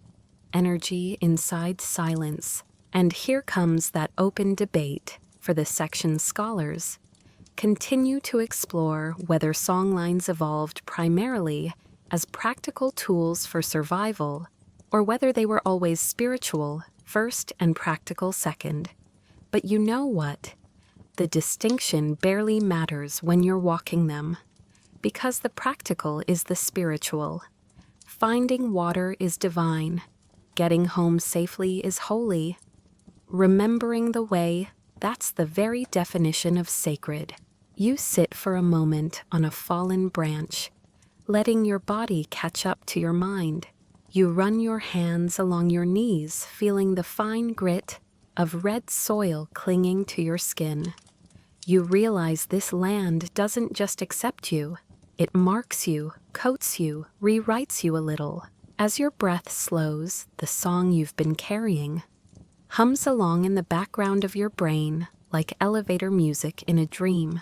Energy inside silence. And here comes that open debate for the section scholars. Continue to explore whether songlines evolved primarily as practical tools for survival, or whether they were always spiritual first and practical second. But you know what? The distinction barely matters when you're walking them, because the practical is the spiritual. Finding water is divine. Getting home safely is holy. Remembering the way, that's the very definition of sacred. You sit for a moment on a fallen branch, letting your body catch up to your mind. You run your hands along your knees, feeling the fine grit of red soil clinging to your skin. You realize this land doesn't just accept you, it marks you, coats you, rewrites you a little. As your breath slows, the song you've been carrying hums along in the background of your brain like elevator music in a dream.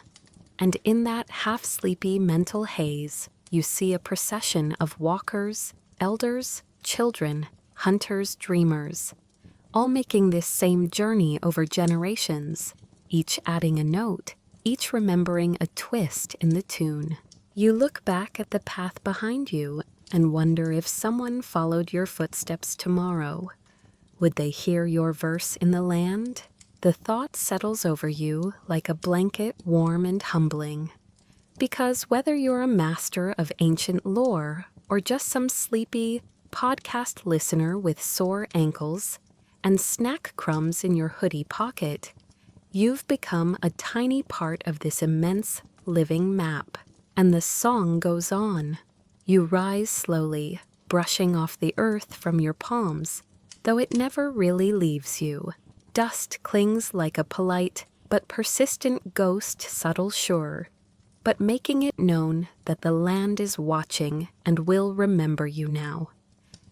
And in that half-sleepy mental haze, you see a procession of walkers, elders, children, hunters, dreamers, all making this same journey over generations, each adding a note, each remembering a twist in the tune. You look back at the path behind you and wonder if someone followed your footsteps tomorrow. Would they hear your verse in the land? The thought settles over you like a blanket, warm and humbling. Because whether you're a master of ancient lore or just some sleepy podcast listener with sore ankles and snack crumbs in your hoodie pocket, you've become a tiny part of this immense living map. And the song goes on. You rise slowly, brushing off the earth from your palms, though it never really leaves you. Dust clings like a polite but persistent ghost, subtle sure, but making it known that the land is watching and will remember you now.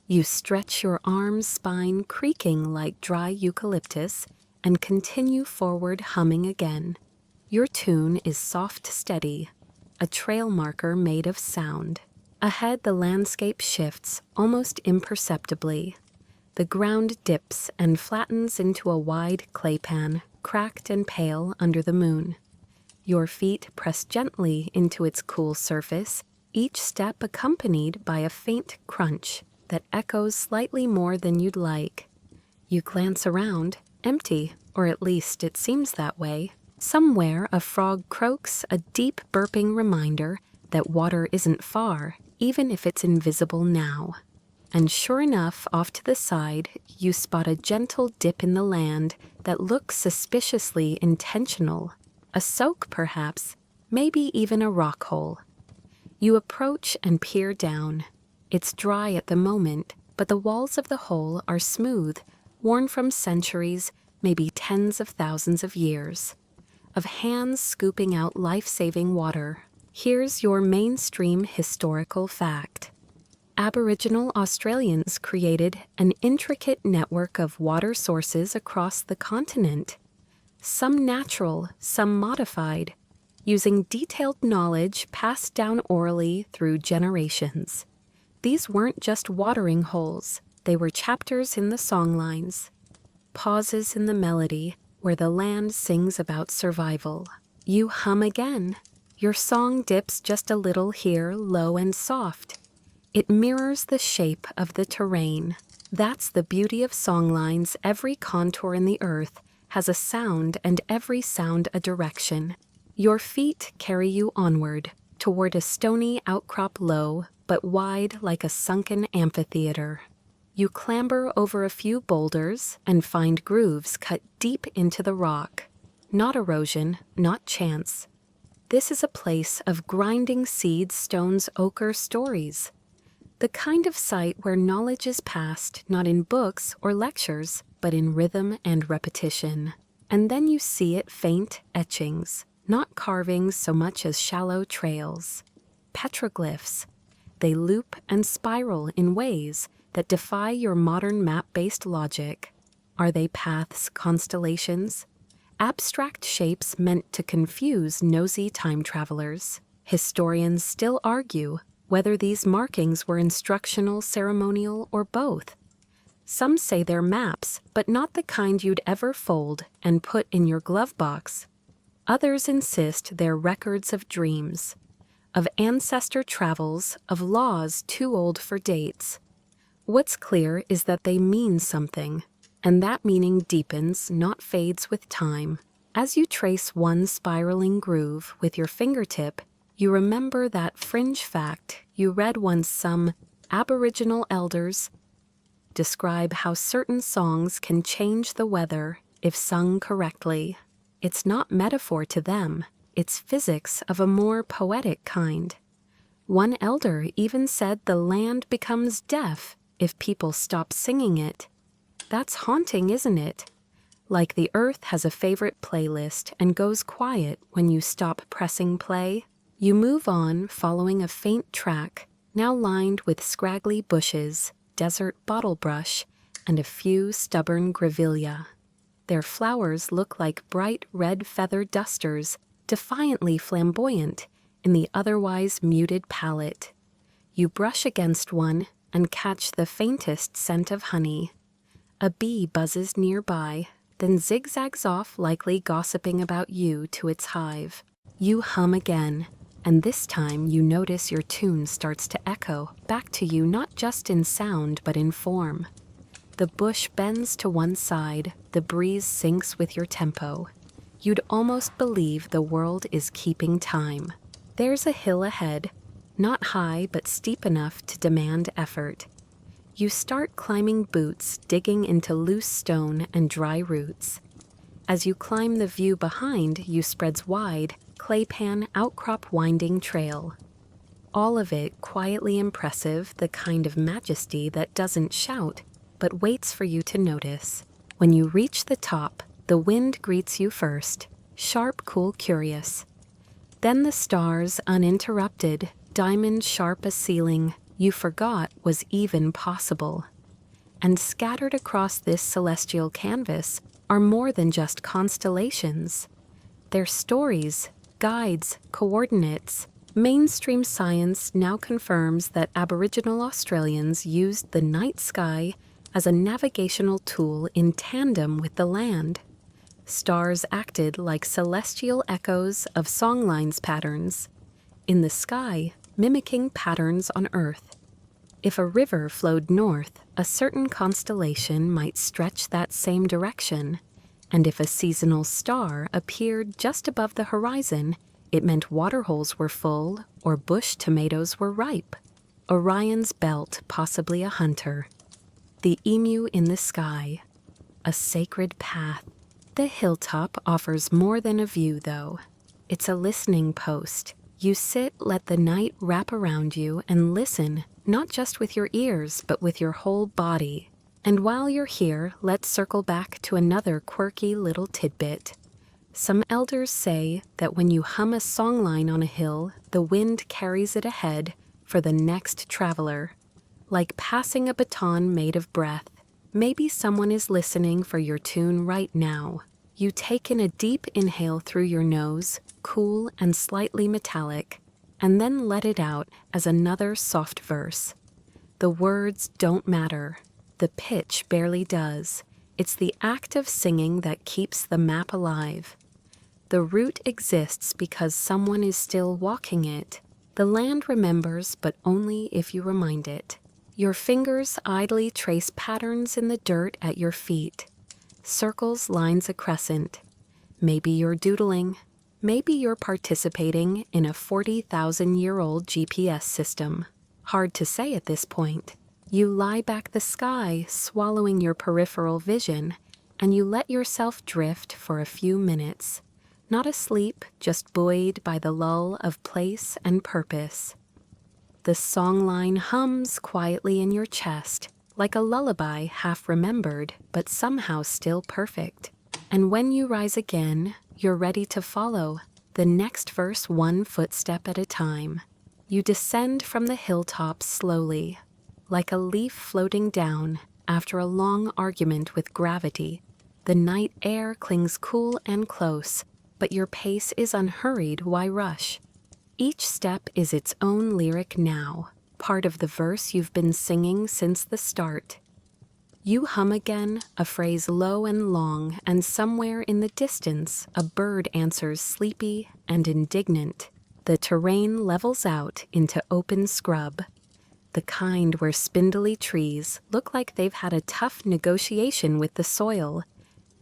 You stretch your arms, spine creaking like dry eucalyptus, and continue forward humming again. Your tune is soft, steady, a trail marker made of sound. Ahead, the landscape shifts almost imperceptibly. The ground dips and flattens into a wide clay pan, cracked and pale under the moon. Your feet press gently into its cool surface, each step accompanied by a faint crunch that echoes slightly more than you'd like. You glance around, empty, or at least it seems that way. Somewhere a frog croaks, a deep burping reminder that water isn't far, even if it's invisible now. And sure enough, off to the side, you spot a gentle dip in the land that looks suspiciously intentional. A soak, perhaps, maybe even a rock hole. You approach and peer down. It's dry at the moment, but the walls of the hole are smooth, worn from centuries, maybe tens of thousands of years, of hands scooping out life-saving water. Here's your mainstream historical fact. Aboriginal Australians created an intricate network of water sources across the continent, some natural, some modified, using detailed knowledge passed down orally through generations. These weren't just watering holes, they were chapters in the songlines, pauses in the melody where the land sings about survival. You hum again. Your song dips just a little here, low and soft. It mirrors the shape of the terrain. That's the beauty of songlines. Every contour in the earth has a sound, and every sound a direction. Your feet carry you onward, toward a stony outcrop low, but wide like a sunken amphitheater. You clamber over a few boulders and find grooves cut deep into the rock. Not erosion, not chance. This is a place of grinding seeds, stones, ochre, stories. The kind of site where knowledge is passed not in books or lectures, but in rhythm and repetition. And then you see it, faint etchings, not carvings so much as shallow trails. Petroglyphs. They loop and spiral in ways that defy your modern map-based logic. Are they paths, constellations? Abstract shapes meant to confuse nosy time travelers. Historians still argue whether these markings were instructional, ceremonial, or both. Some say they're maps, but not the kind you'd ever fold and put in your glove box. Others insist they're records of dreams, of ancestor travels, of laws too old for dates. What's clear is that they mean something, and that meaning deepens, not fades with time. As you trace one spiraling groove with your fingertip, you remember that fringe fact you read once. Some Aboriginal elders describe how certain songs can change the weather if sung correctly. It's not metaphor to them, it's physics of a more poetic kind. One elder even said the land becomes deaf if people stop singing it. That's haunting, isn't it? Like the earth has a favorite playlist and goes quiet when you stop pressing play. You move on, following a faint track, now lined with scraggly bushes, desert bottlebrush, and a few stubborn grevillea. Their flowers look like bright red feather dusters, defiantly flamboyant in the otherwise muted palette. You brush against one and catch the faintest scent of honey. A bee buzzes nearby, then zigzags off, likely gossiping about you to its hive. You hum again, and this time you notice your tune starts to echo back to you, not just in sound but in form. The bush bends to one side, the breeze syncs with your tempo. You'd almost believe the world is keeping time. There's a hill ahead, not high but steep enough to demand effort. You start climbing, boots digging into loose stone and dry roots. As you climb, the view behind you spreads wide, claypan outcrop winding trail. All of it quietly impressive, the kind of majesty that doesn't shout, but waits for you to notice. When you reach the top, the wind greets you first, sharp, cool, curious. Then the stars, uninterrupted, diamond sharp, a ceiling you forgot was even possible. And scattered across this celestial canvas are more than just constellations. They're stories, guides, coordinates. Mainstream science now confirms that Aboriginal Australians used the night sky as a navigational tool in tandem with the land. Stars acted like celestial echoes of songlines patterns in the sky, mimicking patterns on Earth. If a river flowed north, a certain constellation might stretch that same direction, and if a seasonal star appeared just above the horizon, it meant waterholes were full or bush tomatoes were ripe. Orion's belt, possibly a hunter. The emu in the sky, a sacred path. The hilltop offers more than a view, though. It's a listening post. You sit, let the night wrap around you, and listen, not just with your ears, but with your whole body. And while you're here, let's circle back to another quirky little tidbit. Some elders say that when you hum a songline on a hill, the wind carries it ahead for the next traveler. Like passing a baton made of breath. Maybe someone is listening for your tune right now. You take in a deep inhale through your nose, cool and slightly metallic, and then let it out as another soft verse. The words don't matter. The pitch barely does. It's the act of singing that keeps the map alive. The route exists because someone is still walking it. The land remembers, but only if you remind it. Your fingers idly trace patterns in the dirt at your feet. Circles, lines, a crescent. Maybe you're doodling. Maybe you're participating in a 40,000-year-old GPS system. Hard to say at this point. You lie back the sky, swallowing your peripheral vision, and you let yourself drift for a few minutes. Not asleep, just buoyed by the lull of place and purpose. The songline hums quietly in your chest, like a lullaby half remembered, but somehow still perfect. And when you rise again, you're ready to follow, the next verse one footstep at a time. You descend from the hilltop slowly, like a leaf floating down after a long argument with gravity. The night air clings cool and close, but your pace is unhurried, why rush? Each step is its own lyric now, part of the verse you've been singing since the start. You hum again, a phrase low and long, and somewhere in the distance, a bird answers sleepy and indignant. The terrain levels out into open scrub, the kind where spindly trees look like they've had a tough negotiation with the soil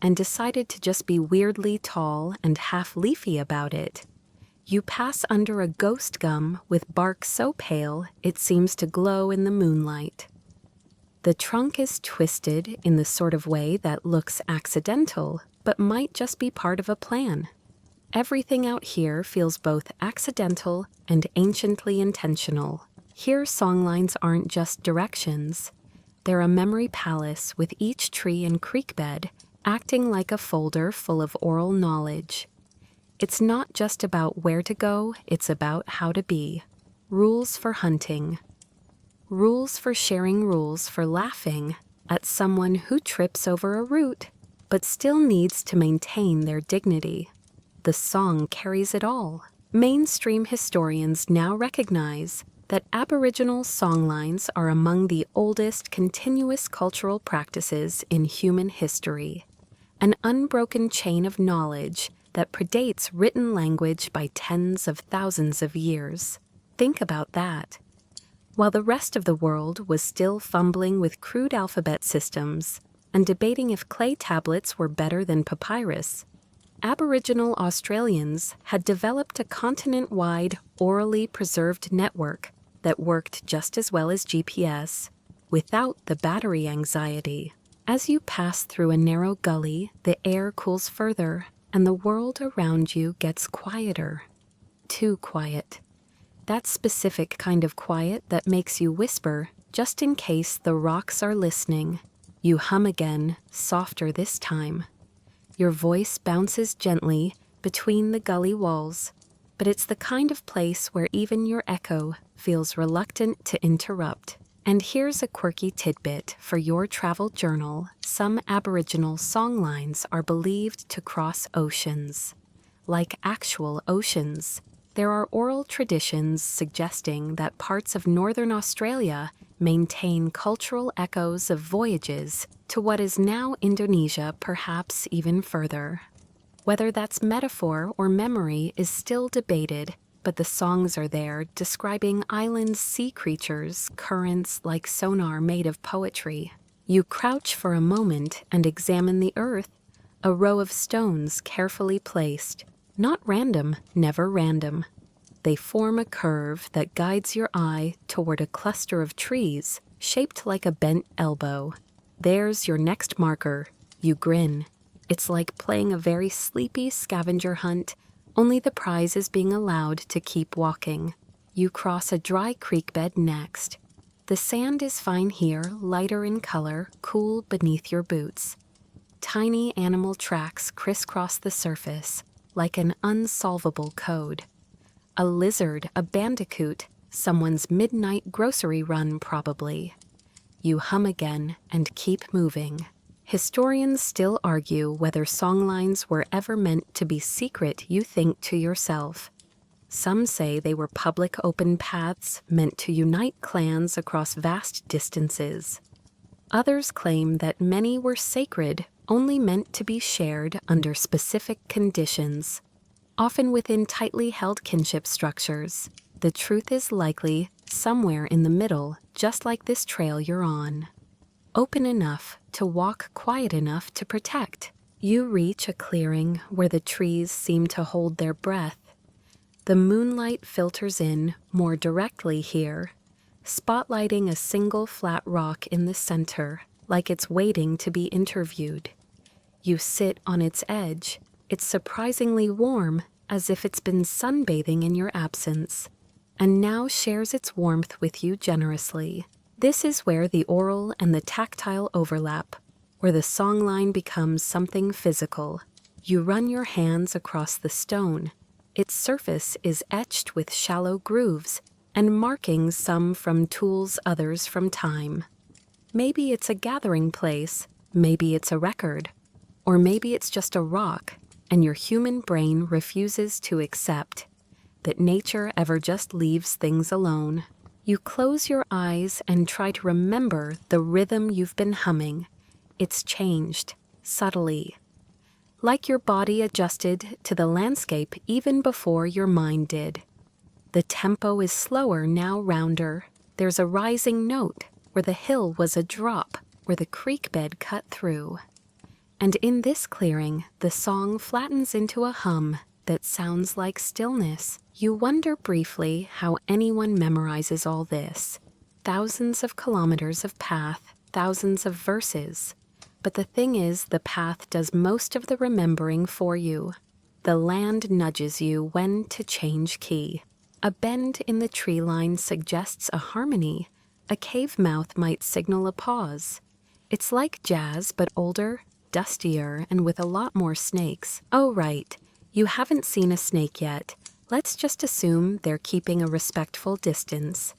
and decided to just be weirdly tall and half-leafy about it. You pass under a ghost gum with bark so pale it seems to glow in the moonlight. The trunk is twisted in the sort of way that looks accidental, but might just be part of a plan. Everything out here feels both accidental and anciently intentional. Here, songlines aren't just directions. They're a memory palace with each tree and creek bed acting like a folder full of oral knowledge. It's not just about where to go, it's about how to be. Rules for hunting. Rules for sharing, rules for laughing at someone who trips over a root, but still needs to maintain their dignity. The song carries it all. Mainstream historians now recognize that Aboriginal songlines are among the oldest continuous cultural practices in human history, an unbroken chain of knowledge that predates written language by tens of thousands of years. Think about that. While the rest of the world was still fumbling with crude alphabet systems and debating if clay tablets were better than papyrus, Aboriginal Australians had developed a continent-wide, orally preserved network that worked just as well as GPS, without the battery anxiety. As you pass through a narrow gully, the air cools further, and the world around you gets quieter. Too quiet. That specific kind of quiet that makes you whisper, just in case the rocks are listening. You hum again, softer this time. Your voice bounces gently between the gully walls, but it's the kind of place where even your echo feels reluctant to interrupt. And here's a quirky tidbit for your travel journal. Some Aboriginal songlines are believed to cross oceans. Like actual oceans, there are oral traditions suggesting that parts of northern Australia maintain cultural echoes of voyages to what is now Indonesia, perhaps even further. Whether that's metaphor or memory is still debated, but the songs are there describing island sea creatures, currents like sonar made of poetry. You crouch for a moment and examine the earth, a row of stones carefully placed. Not random, never random. They form a curve that guides your eye toward a cluster of trees shaped like a bent elbow. There's your next marker. You grin. It's like playing a very sleepy scavenger hunt, only the prize is being allowed to keep walking. You cross a dry creek bed next. The sand is fine here, lighter in color, cool beneath your boots. Tiny animal tracks crisscross the surface, like an unsolvable code. A lizard, a bandicoot, someone's midnight grocery run probably. You hum again and keep moving. Historians still argue whether songlines were ever meant to be secret, you think to yourself. Some say they were public open paths meant to unite clans across vast distances. Others claim that many were sacred, only meant to be shared under specific conditions, often within tightly held kinship structures. The truth is likely somewhere in the middle, just like this trail you're on. Open enough to walk, quiet enough to protect. You reach a clearing where the trees seem to hold their breath. The moonlight filters in more directly here, spotlighting a single flat rock in the center, like it's waiting to be interviewed. You sit on its edge. It's surprisingly warm, as if it's been sunbathing in your absence, and now shares its warmth with you generously. This is where the oral and the tactile overlap, where the songline becomes something physical. You run your hands across the stone. Its surface is etched with shallow grooves and markings, some from tools, others from time. Maybe it's a gathering place, maybe it's a record, or maybe it's just a rock, and your human brain refuses to accept that nature ever just leaves things alone. You close your eyes and try to remember the rhythm you've been humming. It's changed, subtly, like your body adjusted to the landscape even before your mind did. The tempo is slower, now rounder. There's a rising note where the hill was a drop, where the creek bed cut through. And in this clearing, the song flattens into a hum that sounds like stillness. You wonder briefly how anyone memorizes all this. Thousands of kilometers of path, thousands of verses. But the thing is, the path does most of the remembering for you. The land nudges you when to change key. A bend in the tree line suggests a harmony. A cave mouth might signal a pause. It's like jazz, but older, dustier, and with a lot more snakes. Oh, right. You haven't seen a snake yet. Let's just assume they're keeping a respectful distance.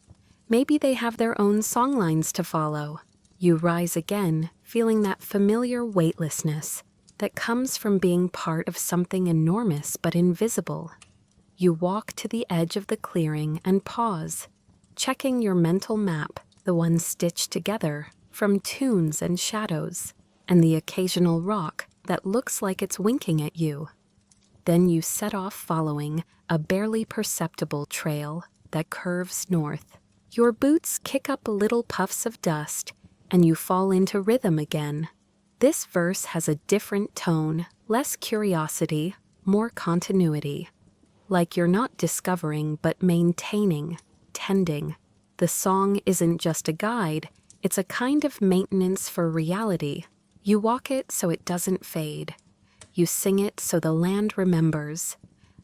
Maybe they have their own songlines to follow. You rise again, feeling that familiar weightlessness that comes from being part of something enormous but invisible. You walk to the edge of the clearing and pause, checking your mental map, the one stitched together from tunes and shadows, and the occasional rock that looks like it's winking at you. Then you set off following a barely perceptible trail that curves north. Your boots kick up little puffs of dust, and you fall into rhythm again. This verse has a different tone, less curiosity, more continuity. Like you're not discovering but maintaining, tending. The song isn't just a guide, it's a kind of maintenance for reality. You walk it so it doesn't fade. You sing it so the land remembers.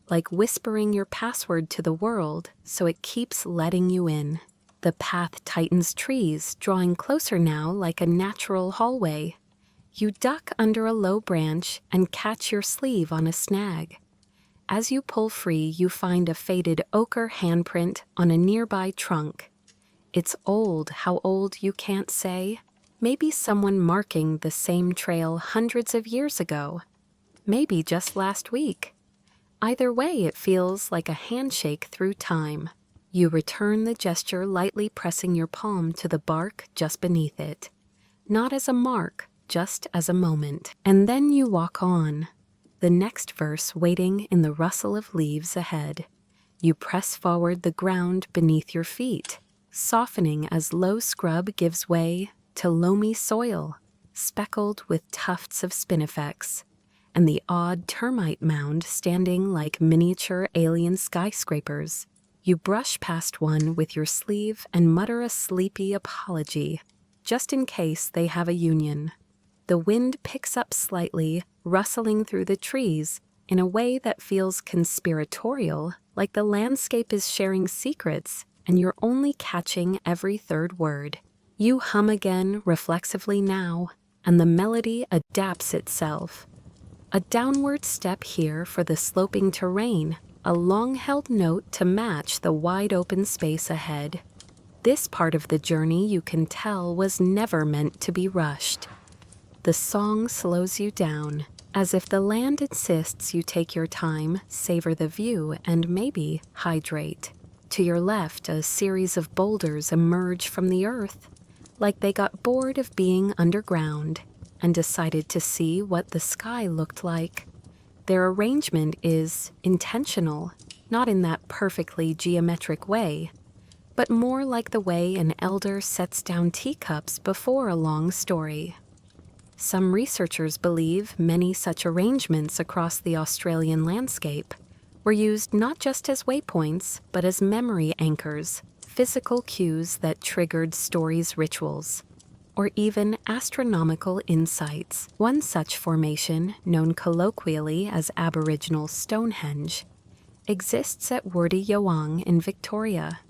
Like whispering your password to the world so it keeps letting you in. The path tightens trees, drawing closer now like a natural hallway. You duck under a low branch and catch your sleeve on a snag. As you pull free, you find a faded ochre handprint on a nearby trunk. It's old, how old you can't say. Maybe someone marking the same trail hundreds of years ago. Maybe just last week. Either way, it feels like a handshake through time. You return the gesture, lightly pressing your palm to the bark just beneath it. Not as a mark, just as a moment. And then you walk on. The next verse waiting in the rustle of leaves ahead. You press forward the ground beneath your feet, softening as low scrub gives way to loamy soil, speckled with tufts of spinifex, and the odd termite mound standing like miniature alien skyscrapers. You brush past one with your sleeve and mutter a sleepy apology, just in case they have a union. The wind picks up slightly, rustling through the trees in a way that feels conspiratorial, like the landscape is sharing secrets and you're only catching every third word. You hum again reflexively now, and the melody adapts itself. A downward step here for the sloping terrain, a long-held note to match the wide-open space ahead. This part of the journey, you can tell, was never meant to be rushed. The song slows you down, as if the land insists you take your time, savor the view, and maybe hydrate. To your left, a series of boulders emerge from the earth, like they got bored of being underground and decided to see what the sky looked like. Their arrangement is intentional, not in that perfectly geometric way, but more like the way an elder sets down teacups before a long story. Some researchers believe many such arrangements across the Australian landscape were used not just as waypoints, but as memory anchors, physical cues that triggered stories' rituals, or even astronomical insights. One such formation, known colloquially as Aboriginal Stonehenge, exists at Wurdi Yawang in Victoria.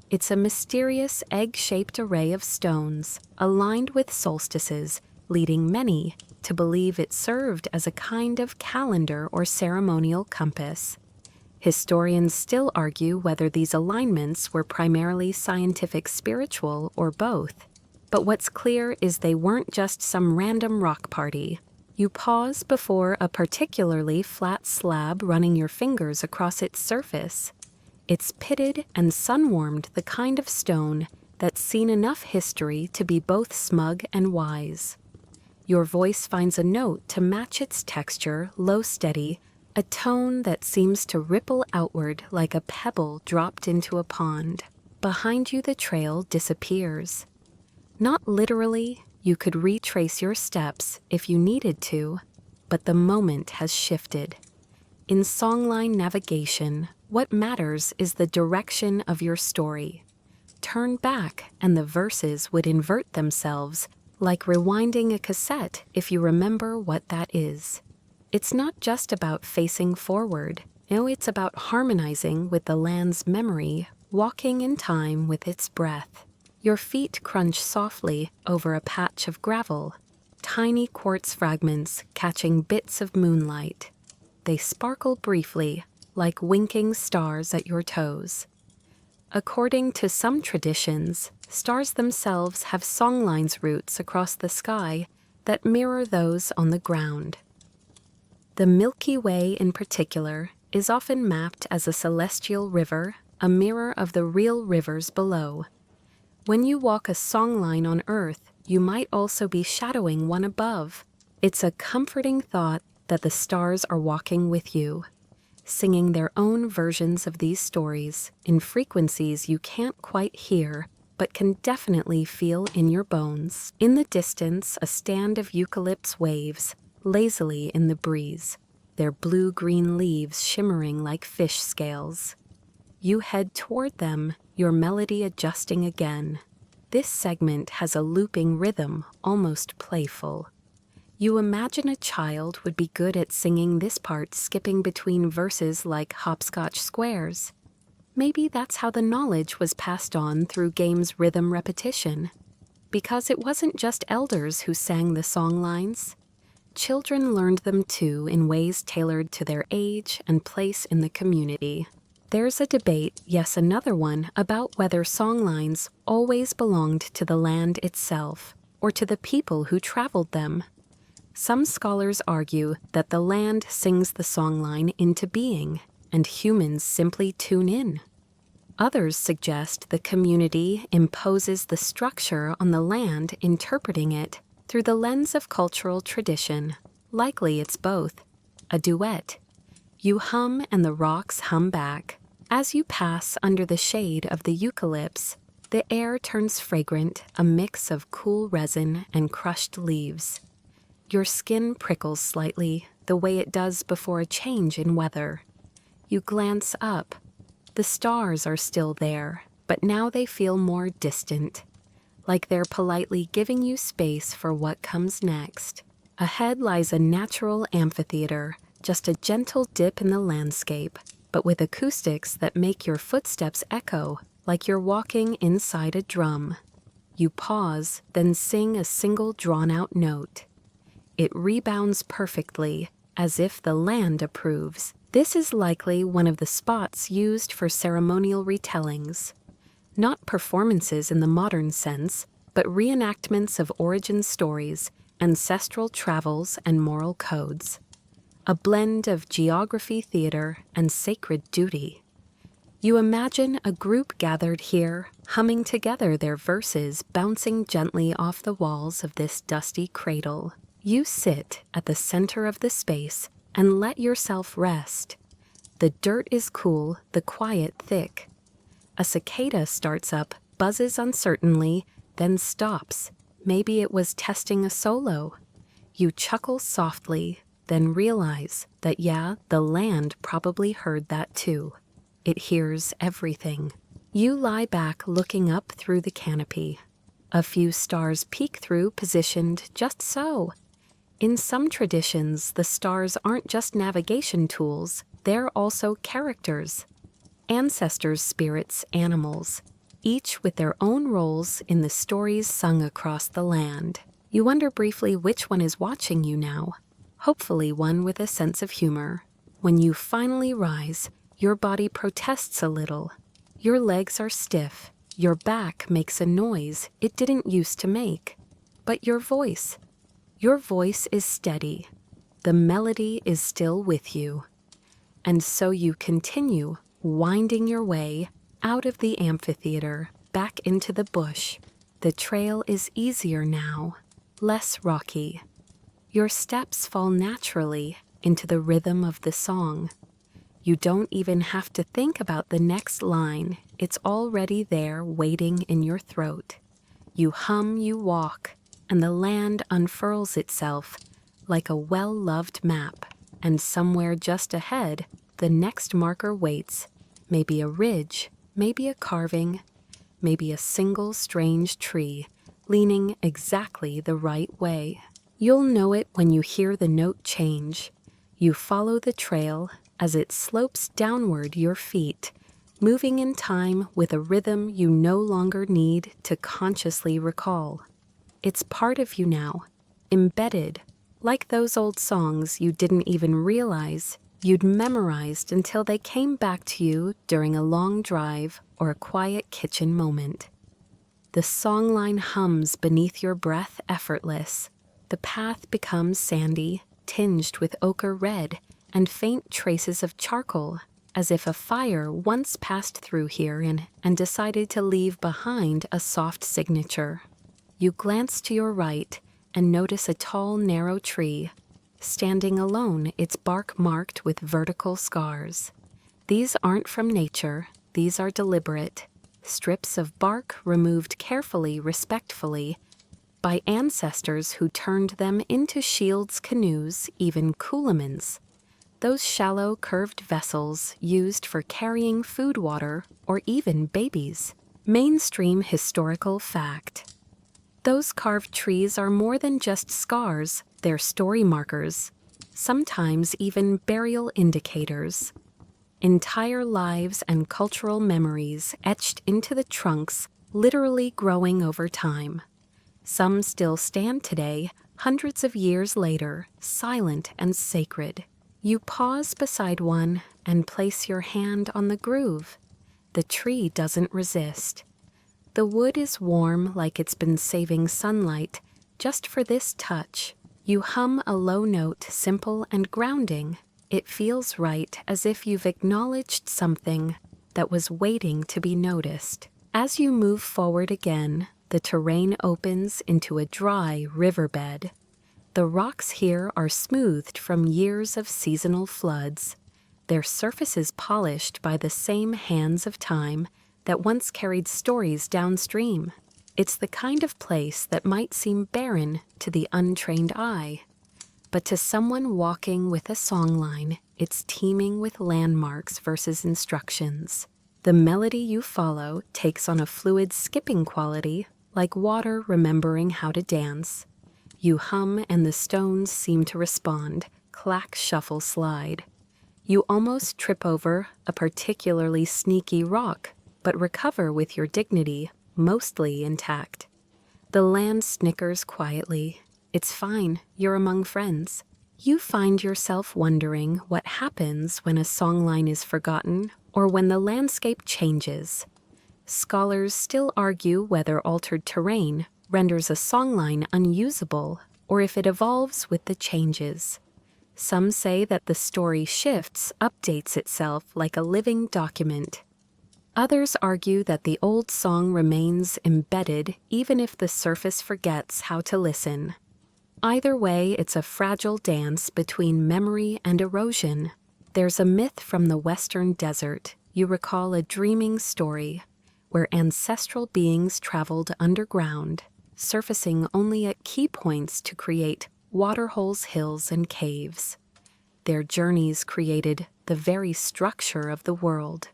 It's a mysterious egg-shaped array of stones, aligned with solstices, leading many to believe it served as a kind of calendar or ceremonial compass. Historians still argue whether these alignments were primarily scientific, spiritual, or both. But what's clear is they weren't just some random rock party. You pause before a particularly flat slab, running your fingers across its surface. It's pitted and sun-warmed, the kind of stone that's seen enough history to be both smug and wise. Your voice finds a note to match its texture, low, steady, a tone that seems to ripple outward like a pebble dropped into a pond. Behind you, the trail disappears. Not literally, you could retrace your steps if you needed to, but the moment has shifted. In songline navigation, what matters is the direction of your story. Turn back and the verses would invert themselves, like rewinding a cassette, if you remember what that is. It's not just about facing forward. No, it's about harmonizing with the land's memory, walking in time with its breath. Your feet crunch softly over a patch of gravel, tiny quartz fragments catching bits of moonlight. They sparkle briefly, like winking stars at your toes. According to some traditions, stars themselves have songlines roots across the sky that mirror those on the ground. The Milky Way, in particular, is often mapped as a celestial river, a mirror of the real rivers below. When you walk a songline on Earth, you might also be shadowing one above. It's a comforting thought that the stars are walking with you, singing their own versions of these stories in frequencies you can't quite hear but can definitely feel in your bones. In the distance, a stand of eucalypts waves lazily in the breeze, their blue-green leaves shimmering like fish scales. You head toward them, your melody adjusting again. This segment has a looping rhythm, almost playful. You imagine a child would be good at singing this part, skipping between verses like hopscotch squares. Maybe that's how the knowledge was passed on through games' rhythm repetition. Because it wasn't just elders who sang the songlines. Children learned them too in ways tailored to their age and place in the community. There's a debate, yes another one, about whether songlines always belonged to the land itself or to the people who traveled them. Some scholars argue that the land sings the songline into being, and humans simply tune in. Others suggest the community imposes the structure on the land, interpreting it through the lens of cultural tradition. Likely it's both. A duet. You hum and the rocks hum back. As you pass under the shade of the eucalypts, the air turns fragrant, a mix of cool resin and crushed leaves. Your skin prickles slightly, the way it does before a change in weather. You glance up. The stars are still there, but now they feel more distant, like they're politely giving you space for what comes next. Ahead lies a natural amphitheater, just a gentle dip in the landscape, but with acoustics that make your footsteps echo like you're walking inside a drum. You pause, then sing a single drawn-out note. It rebounds perfectly, as if the land approves. This is likely one of the spots used for ceremonial retellings. Not performances in the modern sense, but reenactments of origin stories, ancestral travels, and moral codes. A blend of geography theater and sacred duty. You imagine a group gathered here, humming together their verses, bouncing gently off the walls of this dusty cradle. You sit at the center of the space and let yourself rest. The dirt is cool, the quiet thick. A cicada starts up, buzzes uncertainly, then stops. Maybe it was testing a solo. You chuckle softly, then realize that the land probably heard that too. It hears everything. You lie back looking up through the canopy. A few stars peek through, positioned just so. In some traditions, the stars aren't just navigation tools, they're also characters. Ancestors, spirits, animals, each with their own roles in the stories sung across the land. You wonder briefly which one is watching you now. Hopefully one with a sense of humor. When you finally rise, your body protests a little. Your legs are stiff. Your back makes a noise it didn't used to make. But your voice is steady. The melody is still with you. And so you continue, winding your way out of the amphitheater, back into the bush. The trail is easier now, less rocky. Your steps fall naturally into the rhythm of the song. You don't even have to think about the next line. It's already there, waiting in your throat. You hum, you walk, and the land unfurls itself like a well-loved map. And somewhere just ahead, the next marker waits. Maybe a ridge, maybe a carving, maybe a single strange tree leaning exactly the right way. You'll know it when you hear the note change. You follow the trail as it slopes downward your feet, moving in time with a rhythm you no longer need to consciously recall. It's part of you now, embedded, like those old songs you didn't even realize you'd memorized until they came back to you during a long drive or a quiet kitchen moment. The songline hums beneath your breath, effortless. The path becomes sandy, tinged with ochre red and faint traces of charcoal, as if a fire once passed through here and decided to leave behind a soft signature. You glance to your right and notice a tall, narrow tree. standing alone, its bark marked with vertical scars. These aren't from nature, these are deliberate. Strips of bark removed carefully, respectfully, by ancestors who turned them into shields, canoes, even kulamans. Those shallow, curved vessels used for carrying food, water, or even babies. Mainstream historical fact. Those carved trees are more than just scars, they're story markers, sometimes even burial indicators. Entire lives and cultural memories etched into the trunks, literally growing over time. Some still stand today, hundreds of years later, silent and sacred. You pause beside one and place your hand on the groove. The tree doesn't resist. The wood is warm, like it's been saving sunlight just for this touch. You hum a low note, simple and grounding. It feels right, as if you've acknowledged something that was waiting to be noticed. As you move forward again, the terrain opens into a dry riverbed. The rocks here are smoothed from years of seasonal floods, their surfaces polished by the same hands of time that once carried stories downstream. It's the kind of place that might seem barren to the untrained eye, but to someone walking with a songline, it's teeming with landmarks versus instructions. The melody you follow takes on a fluid skipping quality, like water remembering how to dance. You hum and the stones seem to respond, clack, shuffle, slide. You almost trip over a particularly sneaky rock, but recover with your dignity, mostly intact. The land snickers quietly. It's fine, you're among friends. You find yourself wondering what happens when a songline is forgotten or when the landscape changes. Scholars still argue whether altered terrain renders a songline unusable or if it evolves with the changes. Some say that the story shifts, updates itself like a living document. Others argue that the old song remains embedded even if the surface forgets how to listen. Either way, it's a fragile dance between memory and erosion. There's a myth from the western desert. You recall a dreaming story where ancestral beings traveled underground, surfacing only at key points to create waterholes, hills, and caves. Their journeys created the very structure of the world.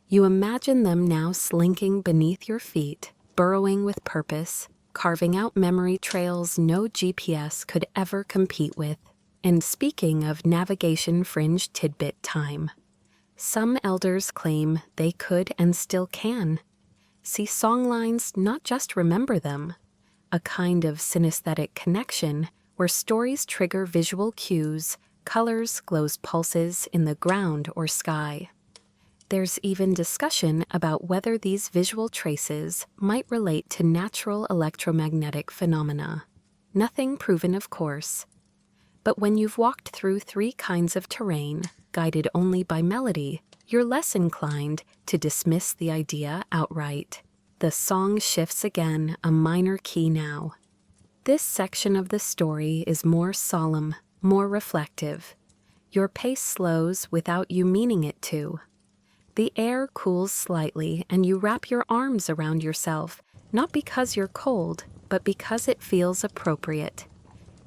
You imagine them now slinking beneath your feet, burrowing with purpose, carving out memory trails no GPS could ever compete with. And speaking of navigation fringe tidbit time, some elders claim they could and still can see songlines, not just remember them, a kind of synesthetic connection where stories trigger visual cues, colors, glows, pulses in the ground or sky. There's even discussion about whether these visual traces might relate to natural electromagnetic phenomena. Nothing proven, of course. But when you've walked through 3 kinds of terrain, guided only by melody, you're less inclined to dismiss the idea outright. The song shifts again, a minor key now. This section of the story is more solemn, more reflective. Your pace slows without you meaning it to. The air cools slightly and you wrap your arms around yourself, not because you're cold, but because it feels appropriate.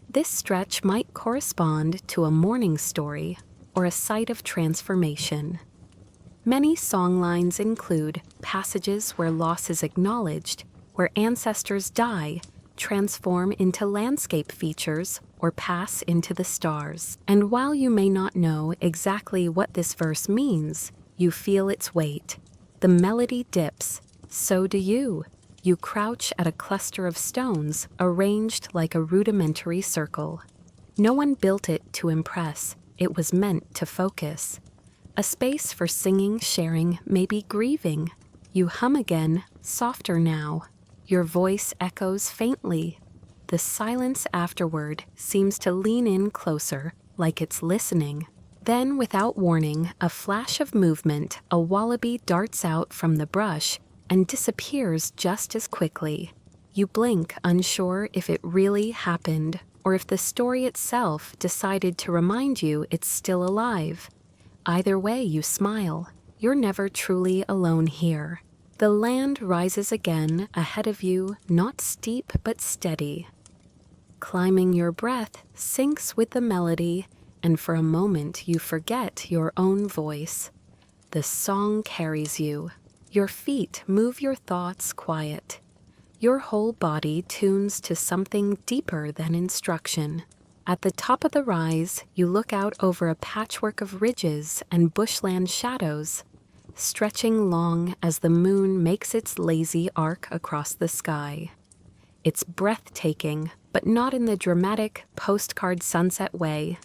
This stretch might correspond to a mourning story or a site of transformation. Many songlines include passages where loss is acknowledged, where ancestors die, transform into landscape features, or pass into the stars. And while you may not know exactly what this verse means, you feel its weight. The melody dips, so do you. You crouch at a cluster of stones arranged like a rudimentary circle. No one built it to impress, it was meant to focus. A space for singing, sharing, maybe grieving. You hum again, softer now. Your voice echoes faintly. The silence afterward seems to lean in closer, like it's listening. Then, without warning, a flash of movement, a wallaby darts out from the brush and disappears just as quickly. You blink, unsure if it really happened or if the story itself decided to remind you it's still alive. Either way, you smile. You're never truly alone here. The land rises again ahead of you, not steep but steady. Climbing, your breath syncs with the melody, and for a moment you forget your own voice. The song carries you. Your feet move your thoughts quiet. Your whole body tunes to something deeper than instruction. At the top of the rise, you look out over a patchwork of ridges and bushland shadows, stretching long as the moon makes its lazy arc across the sky. It's breathtaking, but not in the dramatic postcard sunset way.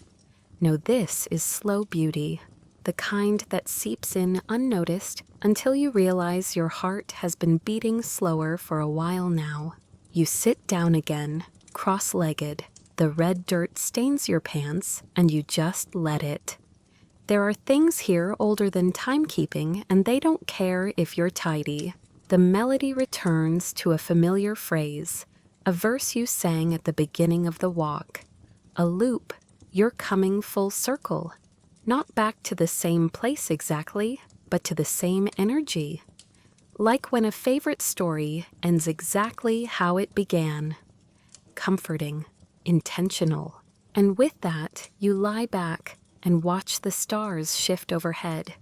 No, this is slow beauty, the kind that seeps in unnoticed until you realize your heart has been beating slower for a while now. You sit down again, cross-legged. The red dirt stains your pants, and you just let it. There are things here older than timekeeping, and they don't care if you're tidy. The melody returns to a familiar phrase, a verse you sang at the beginning of the walk. A loop, you're coming full circle. Not back to the same place exactly, but to the same energy. Like when a favorite story ends exactly how it began. Comforting, intentional. And with that, you lie back and watch the stars shift overhead.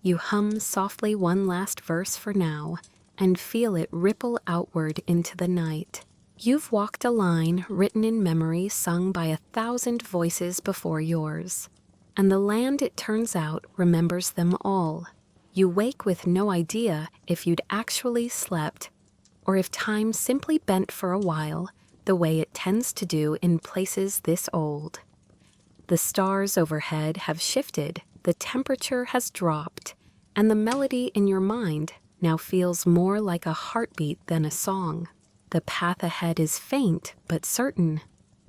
You hum softly one last verse for now and feel it ripple outward into the night. You've walked a line written in memory, sung by 1,000 voices before yours. And the land, it turns out, remembers them all. You wake with no idea if you'd actually slept, or if time simply bent for a while, the way it tends to do in places this old. The stars overhead have shifted, the temperature has dropped, and the melody in your mind now feels more like a heartbeat than a song. The path ahead is faint but certain.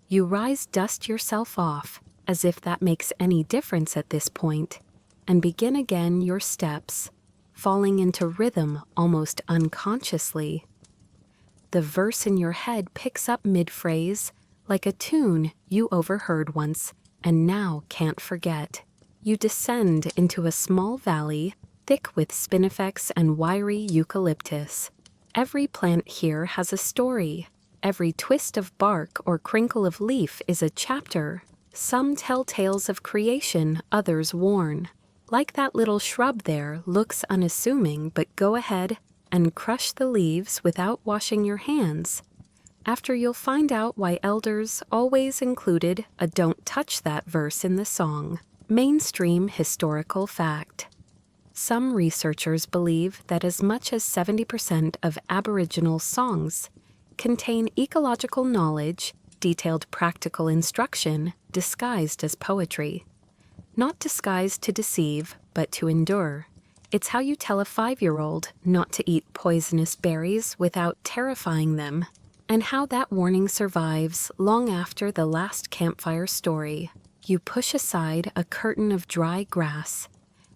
You rise, dust yourself off, as if that makes any difference at this point, and begin again your steps, falling into rhythm almost unconsciously. The verse in your head picks up mid-phrase, like a tune you overheard once and now can't forget. You descend into a small valley, thick with spinifex and wiry eucalyptus. Every plant here has a story. Every twist of bark or crinkle of leaf is a chapter. Some tell tales of creation, others warn. Like that little shrub there, looks unassuming, but go ahead and crush the leaves without washing your hands. After, you'll find out why elders always included a "don't touch that" verse in the song. Mainstream historical fact. Some researchers believe that as much as 70% of Aboriginal songs contain ecological knowledge, detailed practical instruction, disguised as poetry. Not disguised to deceive, but to endure. It's how you tell a 5-year-old not to eat poisonous berries without terrifying them, and how that warning survives long after the last campfire story. You push aside a curtain of dry grass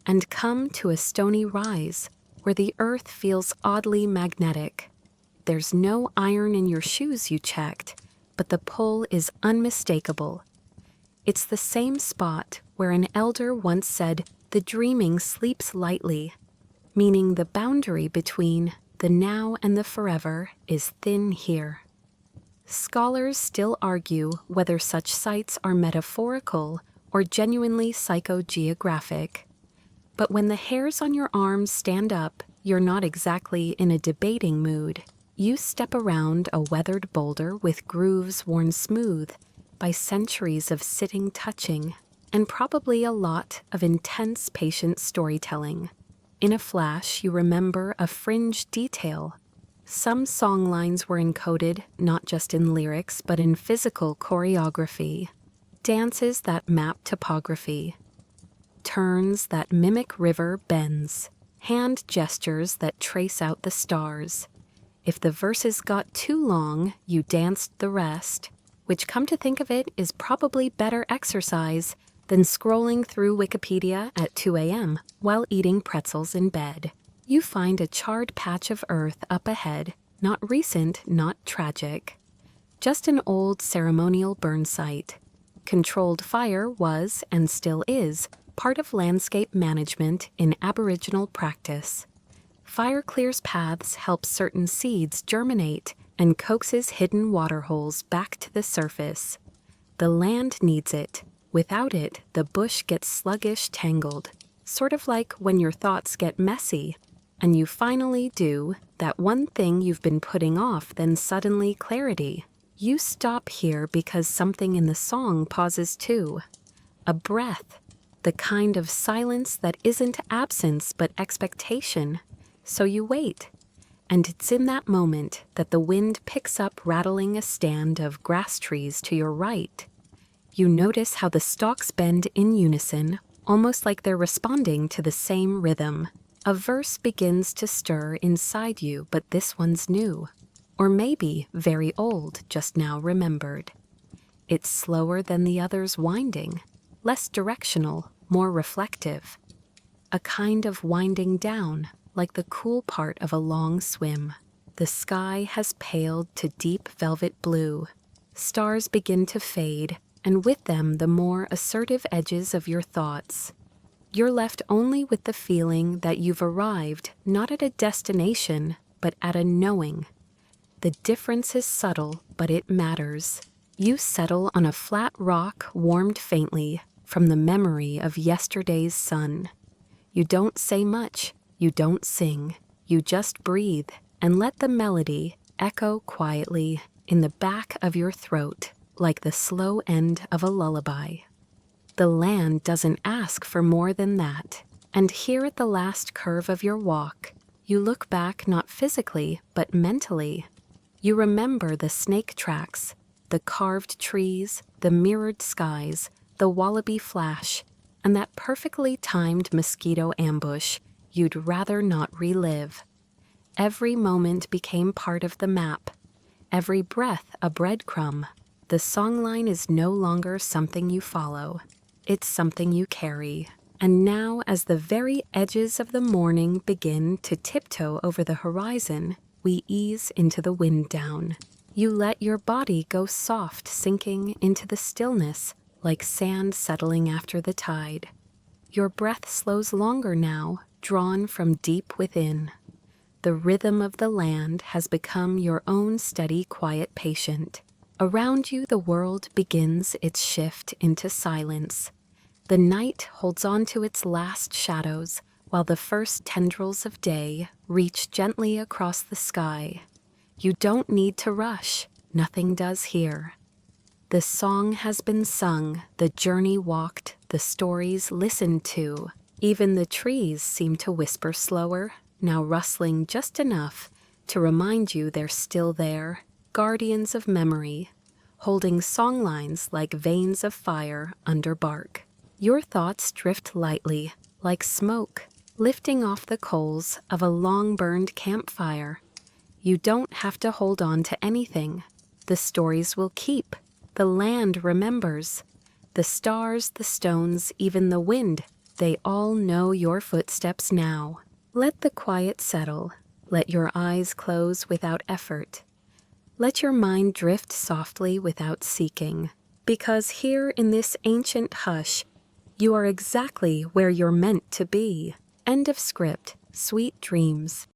and come to a stony rise where the earth feels oddly magnetic. There's no iron in your shoes, you checked, but the pull is unmistakable. It's the same spot where an elder once said, "The dreaming sleeps lightly," meaning the boundary between the now and the forever is thin here. Scholars still argue whether such sites are metaphorical or genuinely psychogeographic. But when the hairs on your arms stand up, you're not exactly in a debating mood. You step around a weathered boulder with grooves worn smooth by centuries of sitting, touching, and probably a lot of intense, patient storytelling. In a flash, you remember a fringe detail. Some songlines were encoded not just in lyrics, but in physical choreography. Dances that map topography. Turns that mimic river bends. Hand gestures that trace out the stars. If the verses got too long, you danced the rest, which, come to think of it, is probably better exercise than scrolling through Wikipedia at 2 a.m. while eating pretzels in bed. You find a charred patch of earth up ahead, not recent, not tragic. just an old ceremonial burn site. Controlled fire was, and still is, part of landscape management in Aboriginal practice. Fire clears paths, helps certain seeds germinate, and coaxes hidden waterholes back to the surface. The land needs it. Without it, the bush gets sluggish, tangled, sort of like when your thoughts get messy, and you finally do that one thing you've been putting off, then suddenly clarity. You stop here because something in the song pauses too. A breath, the kind of silence that isn't absence but expectation. So you wait, and it's in that moment that the wind picks up rattling a stand of grass trees to your right. You notice how the stalks bend in unison, almost like they're responding to the same rhythm. A verse begins to stir inside you, but this one's new. Or maybe very old, just now remembered. It's slower than the others winding, less directional, more reflective. A kind of winding down, like the cool part of a long swim. The sky has paled to deep velvet blue. Stars begin to fade, and with them the more assertive edges of your thoughts. You're left only with the feeling that you've arrived not at a destination, but at a knowing. The difference is subtle, but it matters. You settle on a flat rock warmed faintly from the memory of yesterday's sun. You don't say much, you don't sing, you just breathe and let the melody echo quietly in the back of your throat, like the slow end of a lullaby. The land doesn't ask for more than that, and here at the last curve of your walk, you look back not physically, but mentally. You remember the snake tracks, the carved trees, the mirrored skies, the wallaby flash, and that perfectly timed mosquito ambush you'd rather not relive. Every moment became part of the map, every breath a breadcrumb. The songline is no longer something you follow, it's something you carry. And now, as the very edges of the morning begin to tiptoe over the horizon, we ease into the wind down. You let your body go soft, sinking into the stillness like sand settling after the tide. Your breath slows longer now, drawn from deep within. The rhythm of the land has become your own steady, quiet patient. Around you, the world begins its shift into silence. The night holds on to its last shadows, while the first tendrils of day reach gently across the sky. You don't need to rush. Nothing does here. The song has been sung, the journey walked, the stories listened to. Even the trees seem to whisper slower, now rustling just enough to remind you they're still there, guardians of memory, holding songlines like veins of fire under bark. Your thoughts drift lightly, like smoke, lifting off the coals of a long-burned campfire. You don't have to hold on to anything. The stories will keep. The land remembers. The stars, the stones, even the wind, they all know your footsteps now. Let the quiet settle. Let your eyes close without effort. Let your mind drift softly without seeking. Because here in this ancient hush, you are exactly where you're meant to be. End of script. Sweet dreams.